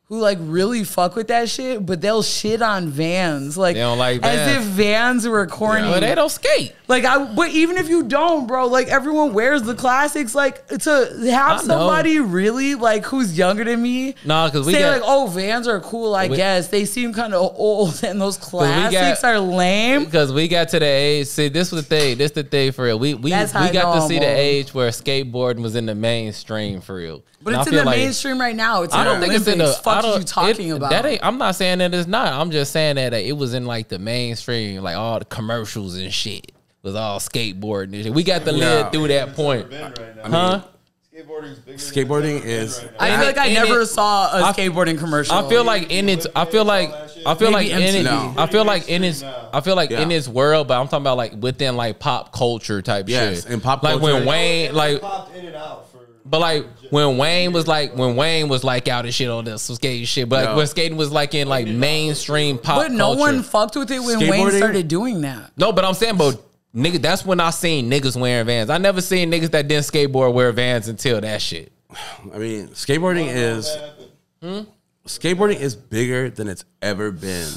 who like really fuck with that shit, but they'll shit on Vans. Like They don't like as Vans. if Vans were corny. But they don't skate. Like but even if you don't, bro, like everyone wears the classics. Like to have I know. somebody really like who's younger than me, Nah, because we say got like, oh, Vans are cool. I guess they seem kind of old, and those classics are lame. Because we got to the age. See, this was the thing. This the thing for real. We That's how I got know to see I'm the old. age where skateboarding was in the mainstream for real. But And it's I in feel the like- mainstream right now. It's in I don't the think it's in the. Olympics. I Fuck don't, you talking about? That ain't. I'm not saying that it's not. I'm just saying that it was in like the mainstream, like all the commercials and shit was all skateboarding and shit. We got to live through that point, Ben right now. huh? Skateboarding's bigger. Skateboarding than is- right now. I feel like I And never it- saw a I- skateboarding commercial. I feel like in its. I feel like. I feel like Maybe in it. MTV. I feel like in its. I feel like in Yeah. its world, but I'm talking about like within like pop culture type Yes, shit. in pop like when culture. Wayne, like, Popped in and out for. but like when Wayne was like out and shit on this skating shit, but like No. when skating was like in like mainstream pop. but no culture. one fucked with it when Wayne Skateboarding? started doing that. No, but I'm saying, but nigga, that's when I seen niggas wearing Vans. I never seen niggas that didn't skateboard wear Vans until that shit. I mean, skateboarding is bigger than it's ever been.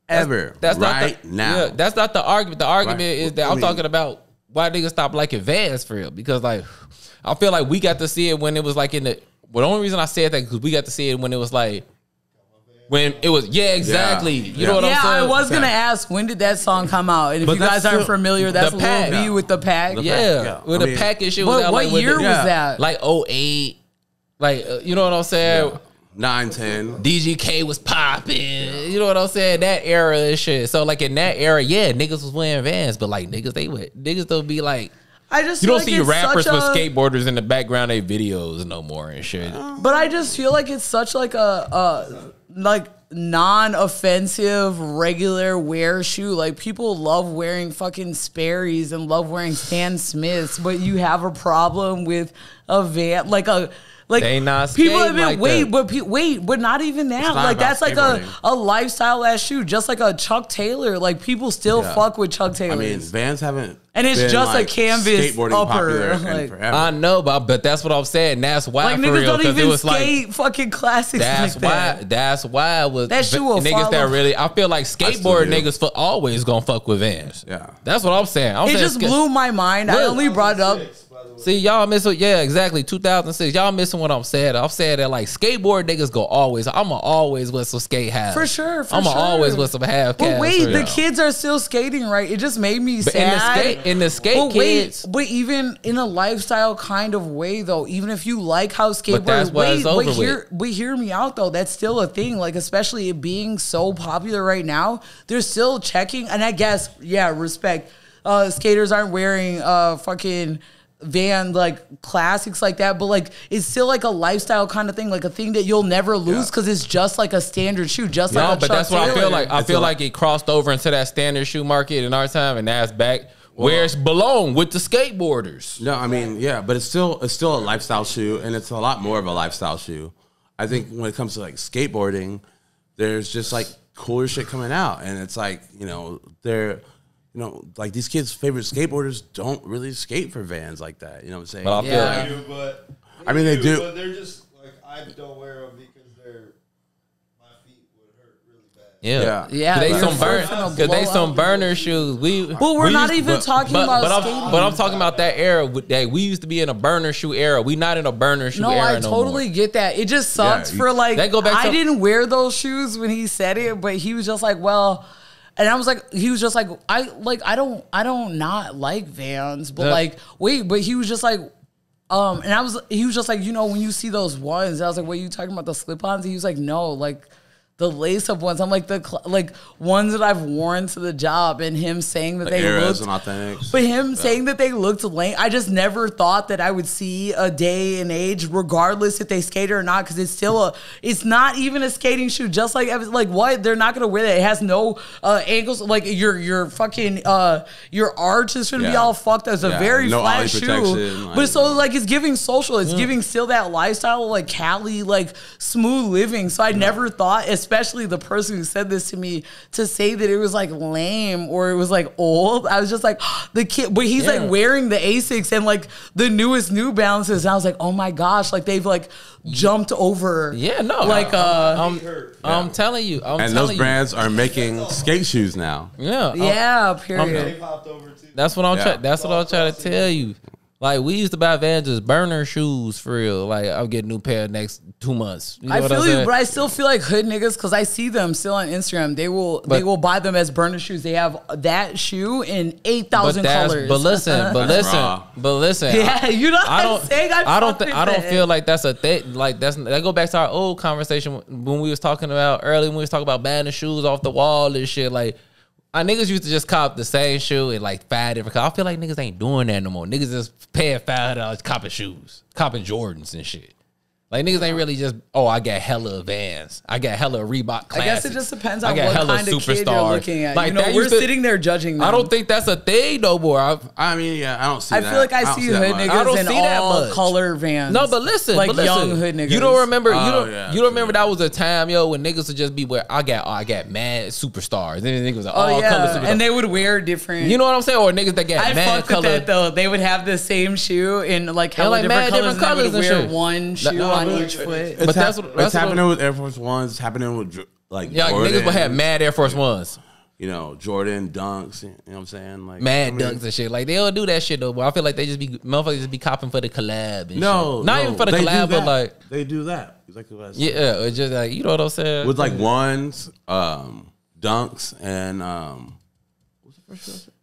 Ever. That's right not the, now. Yeah, that's not the argument. The argument Right. is that I I'm mean- talking about why niggas stop liking Vans for real. Because like, I feel like we got to see it when it was like in the. Well, the only reason I said that because we got to see it when it was like. When it was, yeah, exactly. You know what I'm Yeah, saying? I was gonna ask when did that song come out, and if But you guys that's aren't still- familiar, that's the Lil pack. B with the pack. The Yeah, yeah. with I the mean- package shit was But out what like with year the, was that? Like 08. Like you know what I'm saying? 9, 10. DGK was popping. You know what I'm saying? That era and shit. So like in that era, yeah, niggas was wearing Vans, but like niggas don't be like. I just You feel don't like see it's rappers such with a- skateboarders in the background of their videos no more and shit. But I just feel like it's such like a like non-offensive regular wear shoe. Like people love wearing fucking Sperry's and love wearing Stan Smiths, but you have a problem with a Van like They not people have skating been like that. wait, but not even that. not Like about that's like a skateboarding. lifestyle ass shoe, just like a Chuck Taylor. Like people still Yeah. fuck with Chuck I Taylors. mean, Vans haven't. And it's been, just a like, canvas skateboarding upper, popular in like- forever. I know, but that's what I'm saying. That's why like for niggas real. don't Because it even was like skate fucking classics that's like why. that. That's why it was That shit will niggas that follow- really. I feel like still skateboard do. niggas for always gonna fuck with Vans. Yeah. That's what I'm saying. I'm It saying just blew my mind. I Look. only brought it up. 2006, by the way. See, y'all missing. Yeah, exactly. 2006. Y'all missing what I'm saying. I'm saying that like skateboard niggas go always. I'ma always with some skate halves. For sure. I'ma always with some half. But wait, the kids are still skating, right? It just made me sad. In the skate but kids. But even in a lifestyle kind of way, though, even if you like how skateboarders, that's what it's over but hear me out though. That's still a thing. Like especially it being so popular right now, they're still checking. And I guess respect. Skaters aren't wearing fucking Van like classics like that, but like it's still like a lifestyle kind of thing, like a thing that you'll never lose because it's just like a standard shoe, just like a but Chuck that's what Taylor. I feel like. I feel like it crossed over into that standard shoe market in our time, and now it's back where it's belong with the skateboarders. No, I mean, yeah, but it's still a lifestyle shoe, and it's a lot more of a lifestyle shoe. I think when it comes to like skateboarding, there's just like cooler shit coming out, and it's like like these kids' favorite skateboarders don't really skate for Vans like that. You know what I'm saying? But I feel like They do, but they do. But they're just like I don't wear them because my feet would hurt really bad. Yeah, They your some foot's burn. gonna Cause they blow some out. burner shoes. We're not even talking about skating. But I'm talking about that era. That we used to be in a burner shoe era. We not in a burner shoe No, era I no totally more. get that. It just sucks Yeah, for like that go back I to- didn't wear those shoes when he said it, but he was just like, well, and I was like, he was just like, I don't not like Vans, but Yeah. like, wait, but he was just like, and he was just like, when you see those ones, I was like, what, you talking about the slip-ons? He was like, no, like the lace-up ones. I'm like like ones that I've worn to the job, and him saying that The they Eras looked, and Authentics. but him saying that they looked lame, I just never thought that I would see a day and age, regardless if they skate or not, because it's not even a skating shoe. Just like what, they're not gonna wear that. It has no ankles. Like your fucking your arch is gonna be all fucked. It's a very no flat ollie shoe, protection, but so like it's giving social. It's giving still that lifestyle of like Cali, like smooth living. So I never thought, especially the person who said this to me, to say that it was like lame or it was like old. I was just like, the kid, but he's like wearing the Asics and like the newest New Balances. And I was like, oh my gosh, like they've like jumped over. Yeah, no. Like I'm telling you. And those brands are making skate shoes now. Yeah. Period. They've hopped over too. That's what I'm Yeah. trying. That's what I'm trying to tell you. Like we used to buy Vans as burner shoes for real. Like I'll get a new pair next 2 months. You know I what feel I'm you, saying? but I still feel like hood niggas because I see them still on Instagram. They will buy them as burner shoes. They have that shoe in 8,000 colors. But listen. raw. Yeah, you know what I I'm don't. saying? I don't fucking feel like that's a thing. Like that go back to our old conversation when we was talking about early when we was talking about banning the shoes off the wall and shit. Like our niggas used to just cop the same shoe and like 5 different colors. I feel like niggas ain't doing that no more. Niggas just paying $5 copping shoes, copping Jordans and shit. Like niggas ain't really just, I got hella Vans. I got hella Reebok classics. I guess it just depends on I got what hella kind of kid you're Superstars. looking at. Like, We're that used to- sitting there judging them. I don't think that's a thing no more. I mean, I don't see I that. feel like I don't see that hood much. I don't niggas in see that all much. color Vans. No, but listen, like but listen, young hood niggas. You don't remember? yeah, You don't remember that was a time, when niggas would just be where I got mad superstars. And then niggas was like, Oh color yeah, superstars. and they would wear different. You know what I'm saying? Or niggas that got I mad fucked with color. that though. They would have the same shoe in like hella like different mad colors. different And they colors would and wear shit. one shoe No, on but each foot. But that's It's happening with Air Force Ones. It's happening with like Yeah, Jordan, niggas would have mad Air Force Ones. Jordan dunks. You know what I'm saying? Like Mad dunks and shit. Like they don't do that shit though. But I feel like they just be motherfuckers just be copping for the collab. And No, shit. Not even for the they do collab, but that. like they do that. Exactly what I said. yeah, it's just like you know what I'm saying. With like ones, dunks, and what's the first one?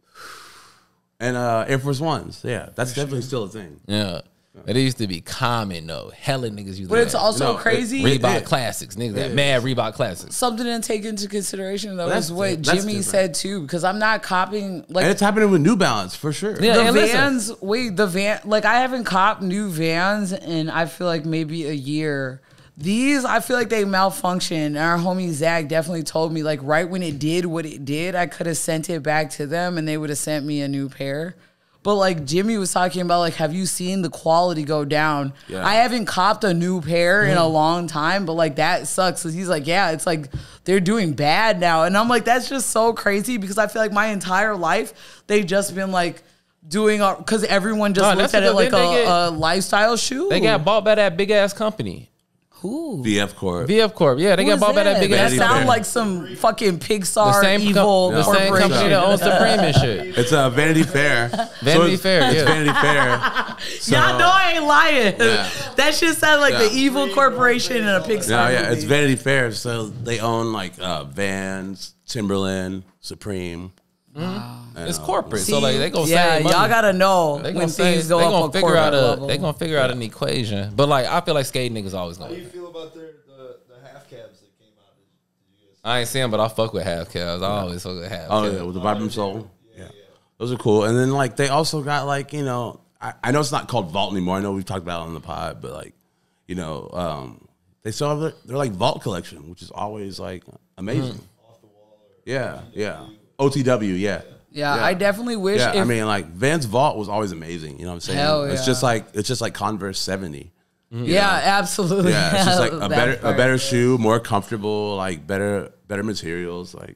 And Air Force Ones. Yeah, that's definitely still a thing. Yeah. But it used to be common though. Hella niggas used to But it's have also No, crazy. Reebok classics. Niggas got mad Reebok classics. Something to take into consideration though That's is what that's Jimmy different. said too, because I'm not copying like And it's happening with New Balance for sure. Yeah. the and listen. Vans. Wait, the van. Like I haven't copped new Vans in I feel like maybe a year. These I feel like they malfunctioned. And our homie Zach definitely told me like right when it did what it did, I could have sent it back to them and they would have sent me a new pair. But like Jimmy was talking about, like, have you seen the quality go down? Yeah. I haven't copped a new pair in a long time, but like that sucks. So he's like, yeah, it's like they're doing bad now. And I'm like, that's just so crazy because I feel like my entire life they've just been like doing, because everyone just No, looked that's at it what like they get. a lifestyle shoe. They got bought by that big ass company. Who? VF Corp. VF Corp. Yeah, they Who got is bought by that big That ass. sound like some fucking the Pixar same evil the same corporation. company that owns Supreme and shit. It's a Vanity Fair. Vanity Fair, It's yeah. Vanity Fair. So, Y'all know I ain't lying. Yeah. That shit sounds like the Yeah. evil corporation in a Pixar No, yeah, movie. it's Vanity Fair. So they own like Vans, Timberland, Supreme. It's corporate, See, so like they gonna yeah, save money. y'all gotta know They when gonna say, things they go gonna up a figure corporate out level. they gonna figure out an equation. But like I feel like skating niggas always How gonna. do you feel about the half cabs that came out? Did you guys? I ain't seeing, but I fuck with half calves. I always fuck with half. Oh calves. yeah, with the Vibram Soul. Yeah, those are cool. And then like they also got like I know it's not called Vault anymore. I know we've talked about it on the pod, but like they still have their like Vault collection, which is always like amazing. Off the wall or Yeah. OTW. Yeah. Yeah, I definitely wish. Yeah, if, I mean, like Vans Vault was always amazing. You know what I'm saying? Hell It's yeah. just like Converse 70. yeah, absolutely. Yeah, it's just like a That part. better shoe, more comfortable, like better materials. Like,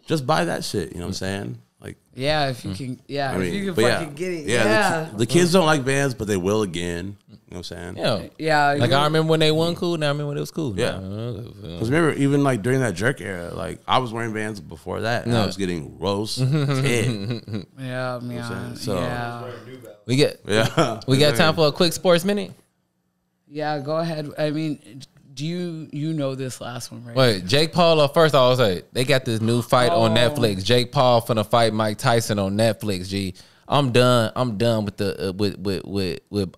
just buy that shit. You know what I'm saying? Like, Yeah, if you can. Yeah, I mean, if you but can fucking get it. Yeah, Yeah, the kids don't like Vans, but they will again. You know what I'm saying? Yeah. yeah. Like I remember when they won cool. Now I remember when it was cool. Yeah. Because remember, even like during that jerk era, like I was wearing Vans before that, and I was getting roasted. Yeah, man. So- yeah, We get Yeah, we got time for a quick sports minute. yeah. Go ahead. I mean, do you know this last one, right? Wait, Jake Paul. First, I was like, they got this new fight on Netflix. Jake Paul finna fight Mike Tyson on Netflix. G, I'm done. I'm done with the with.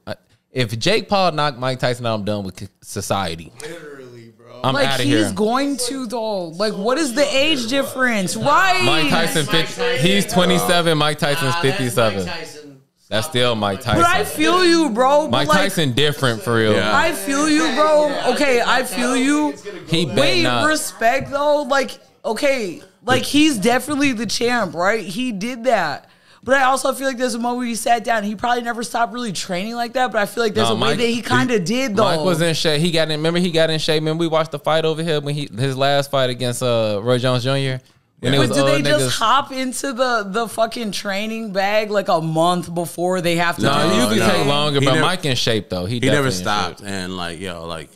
If Jake Paul knocked Mike Tyson out, I'm done with society. literally, bro. I'm Like out of he's here. going to though. Like, what is the age difference? Right? Mike Tyson, he's 27. Mike Tyson's 57. That's still Mike Tyson. But I feel you, bro. Mike but like, Tyson different for real. Yeah. I feel you, bro. Okay, I feel you. He bet Wait, not. respect though. Like, okay, like he's definitely the champ, right? He did that. But I also feel like there's a moment where he sat down. He probably never stopped really training like that. But I feel like there's No, a way Mike- that he kind of did though. Mike was in shape. He got in. Remember, he got in shape. Remember, we watched the fight over here when his last fight against Roy Jones Jr. When it But was do they old just niggas. hop into the fucking training bag like a month before they have to? No, do it usually no. take longer. He But never- Mike in shape though. he definitely never in stopped, shape. and like I've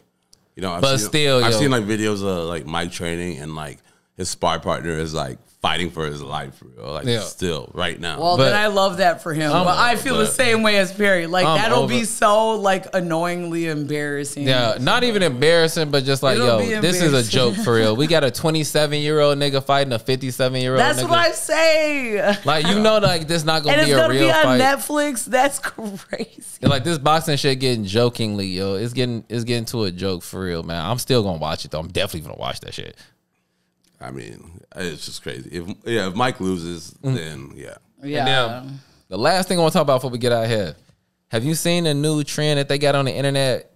But seen, still, I've yo. seen like videos of like Mike training, and like his spar partner is like fighting for his life, for real. Like Yeah. still right now. Well, But- then I love that for him. But I feel the but- same way as Perry. Like I'm that'll be over- so like annoyingly embarrassing. Yeah, not even embarrassing, but just like, It'll be yo, this is a embarrassing. joke for real. We got a 27-year-old nigga fighting a 57-year-old That's nigga. what I say. Like, you know, like this not gonna And be it's a gonna real be on fight. Netflix. That's crazy. Like this boxing shit getting jokingly, yo. It's getting to a joke for real, man. I'm still gonna watch it though. I'm definitely gonna watch that shit. I mean, it's just crazy. If Mike loses, then yeah. Yeah. And then the last thing I want to talk about before we get out of here, have you seen the new trend that they got on the internet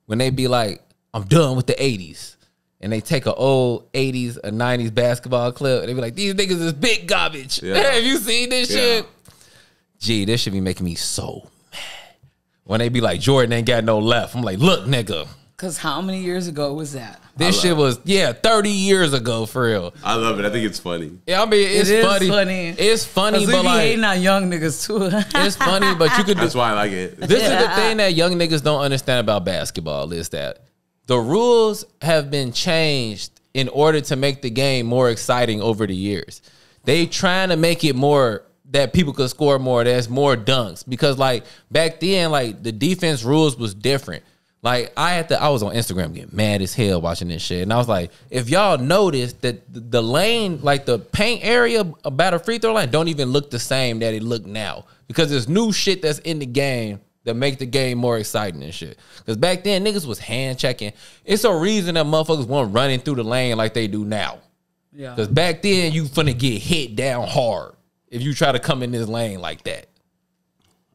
when they be like, I'm done with the 80s. And they take an old 80s or 90s basketball clip and they be like, these niggas is big garbage. Yeah. Have you seen this Yeah. shit? Gee, this should be making me so mad. When they be like, Jordan ain't got no left. I'm like, look, nigga. Because how many years ago was that? This shit was, 30 years ago for real. I love it. I think it's funny. Yeah, I mean, it's It is funny. funny. It's funny, Because we but be like, hating on young niggas too. it's funny, but you could do That's why I like it. This is the thing that young niggas don't understand about basketball is that the rules have been changed in order to make the game more exciting over the years. They trying to make it more that people could score more, there's more dunks. Because like back then, like the defense rules was different. Like I was on Instagram getting mad as hell watching this shit. And I was like, if y'all noticed that the lane, like the paint area about a free throw line don't even look the same that it look now. Because there's new shit that's in the game that make the game more exciting and shit. Because back then, niggas was hand checking. It's a reason that motherfuckers weren't running through the lane like they do now. Yeah. Because back then, you finna get hit down hard if you try to come in this lane like that.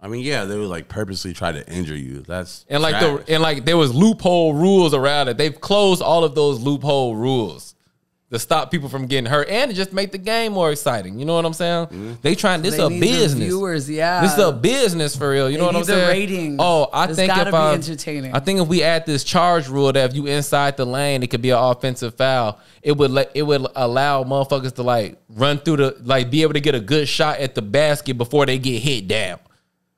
I mean, yeah, they would like purposely try to injure you. That's And like trash. there was loophole rules around it. They've closed all of those loophole rules to stop people from getting hurt and to just make the game more exciting. You know what I'm saying? They trying. This They a need the business. viewers, yeah. This is a business for real. You know what need I'm the saying? ratings. Oh, I It's think gotta if be I entertaining. I think if we add this charge rule that if you inside the lane, it could be an offensive foul. It would allow motherfuckers to like run through be able to get a good shot at the basket before they get hit down.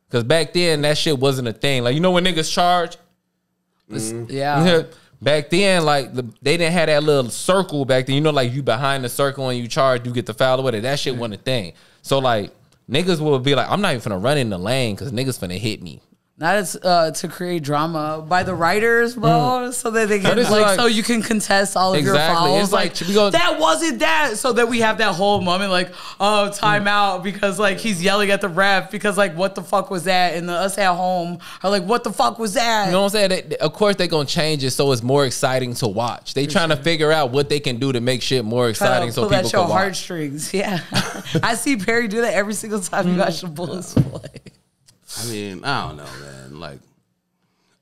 Because back then that shit wasn't a thing. Like, you know when niggas charge? Yeah. back then, like they didn't have that little circle back then. You know, like you behind the circle and you charge, you get the foul with it. That shit wasn't a thing. So like niggas will be like, I'm not even finna run in the lane because niggas finna hit me. That is to create drama by the writers, bro, so that they can so you can contest all of your fouls. It's like that wasn't that, so that we have that whole moment like, oh, timeout because like he's yelling at the ref because like what the fuck was that, and us at home are like what the fuck was that? You know what I'm saying? Of course they gonna change it so it's more exciting to watch. They trying to figure out what they can do to make shit more exciting so people can watch. Heartstrings, yeah. I see Perry do that every single time you watch the Bulls play. I mean, I don't know, man. Like,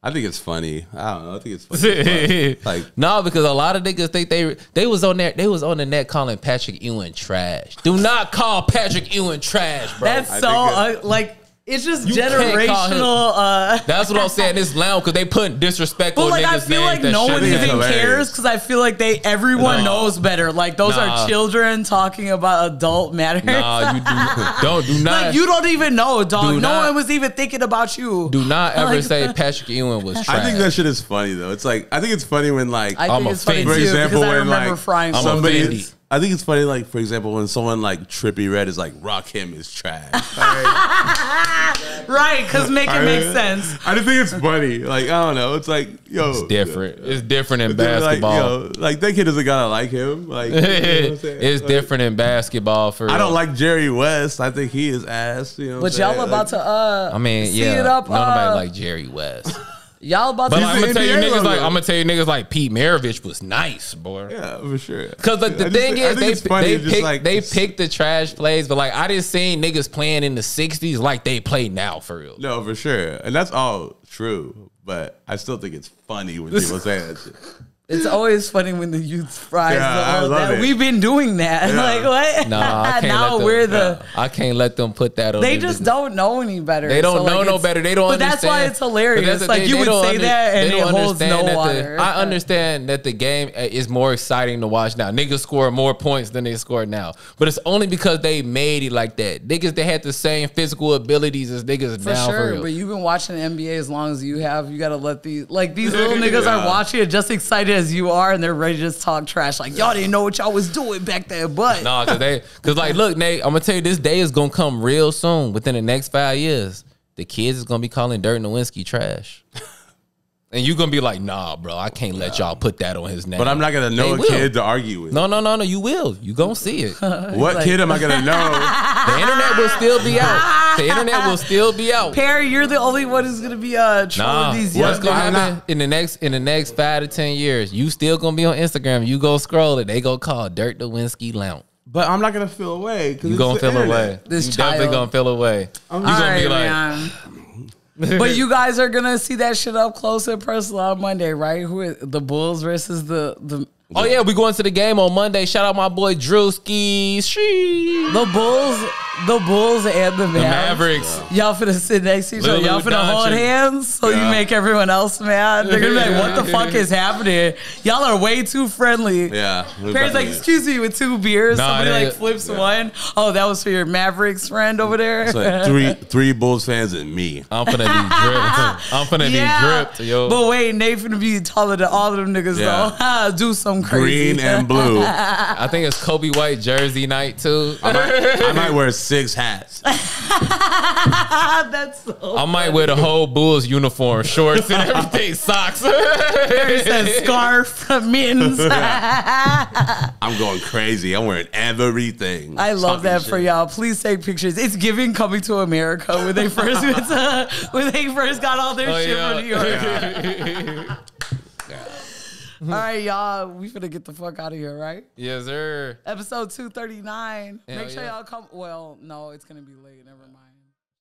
I think it's funny. I don't know. I think it's funny. Like, no, because a lot of niggas think they was on there. They was on the net calling Patrick Ewing trash. Do not call Patrick Ewing trash, bro. That's so like. It's just generational. That's what I'm saying. It's loud because they put disrespect on niggas' names. I feel like no one even cares because I feel like everyone knows better. Like those are children talking about adult matters. Nah, do not. Like you don't even know, dog. No one was even thinking about you. Do not ever say Patrick Ewing was trash. I think that shit is funny though. It's like I think it's funny when like I'm offended. For example, when like somebody. I think it's funny, like, for example, when someone like Trippie Redd is like, Rakim is trash. Right, because make it make sense. I just think it's funny. Like, I don't know. It's like, yo. It's different. It's different in basketball. Like that kid doesn't gotta like him. Like, you know what I'm saying? It's different in basketball for real. I don't like Jerry West. I think he is ass. You know what but y'all about to I mean, see it up. Nobody like Jerry West. Y'all about but to I'm gonna tell you niggas like Pete Maravich was nice, boy. Yeah, for sure. Because like, the thing is, they picked the trash plays, but like I didn't see niggas playing in the 60s like they play now for real. No, for sure. And that's all true. But I still think it's funny when people say that shit. It's always funny when the youth fries. I love it. We've been doing that. Yeah. Like what? Nah, I can't let them put that on. They just don't know any better. They don't know no better. They don't. But understand. That's why it's hilarious. Like you would say that, and it holds no water. I understand that the game is more exciting to watch now. Niggas score more points than they score now, but it's only because they made it like that. Niggas they had the same physical abilities as niggas now. For real. But you've been watching the NBA as long as you have. You gotta let these little niggas are watching it just excited as you are, and they're ready to just talk trash like y'all didn't know what y'all was doing back there. But nah, cause like look, Nate, I'm gonna tell you this day is gonna come real soon. Within the next 5 years, the kids is gonna be calling Dirk Nowitzki trash. And you gonna be like, nah, bro, I can't let y'all put that on his name. But I'm not gonna know a kid to argue with. No, you will. You gonna see it. What kid am I gonna know? The internet will still be out. The internet will still be out. Perry, you're the only one who's gonna be trolling these young. What's gonna happen in the next 5 to 10 years? You still gonna be on Instagram. You go scroll it. They go call Dirk Nowitzki Lount. But I'm not gonna feel away. You gonna feel away. You definitely gonna feel away. You gonna be like. But you guys are gonna see that shit up close and personal on Monday, right? Who is the Bulls versus the Oh yeah, we going to the game on Monday. Shout out my boy Drewski. The Bulls and the Mavericks. Y'all finna sit next to each other. Y'all finna hold hands so you make everyone else mad. They're gonna be like, what the fuck is happening? Y'all are way too friendly. Yeah. Perry's like, excuse me, with 2 beers. Somebody like flips one. Oh, that was for your Mavericks friend over there. It's like three Bulls fans and me. I'm finna be dripped. I'm finna be dripped, yo. But wait, Nate finna be taller than all of them niggas though. Do some crazy. Green and blue. I think it's Kobe White jersey night too. I might wear 6 hats. That's so I might wear the whole Bulls uniform, shorts and everything, socks. Perry says scarf, mittens. I'm going crazy. I'm wearing everything. I love that for y'all. Please take pictures. It's giving Coming to America when they first got all their shit from New York. All right, y'all. We finna get the fuck out of here, right? Yes, sir. Episode 239. Hell Make sure y'all come. Well, no, it's gonna be late. Never mind.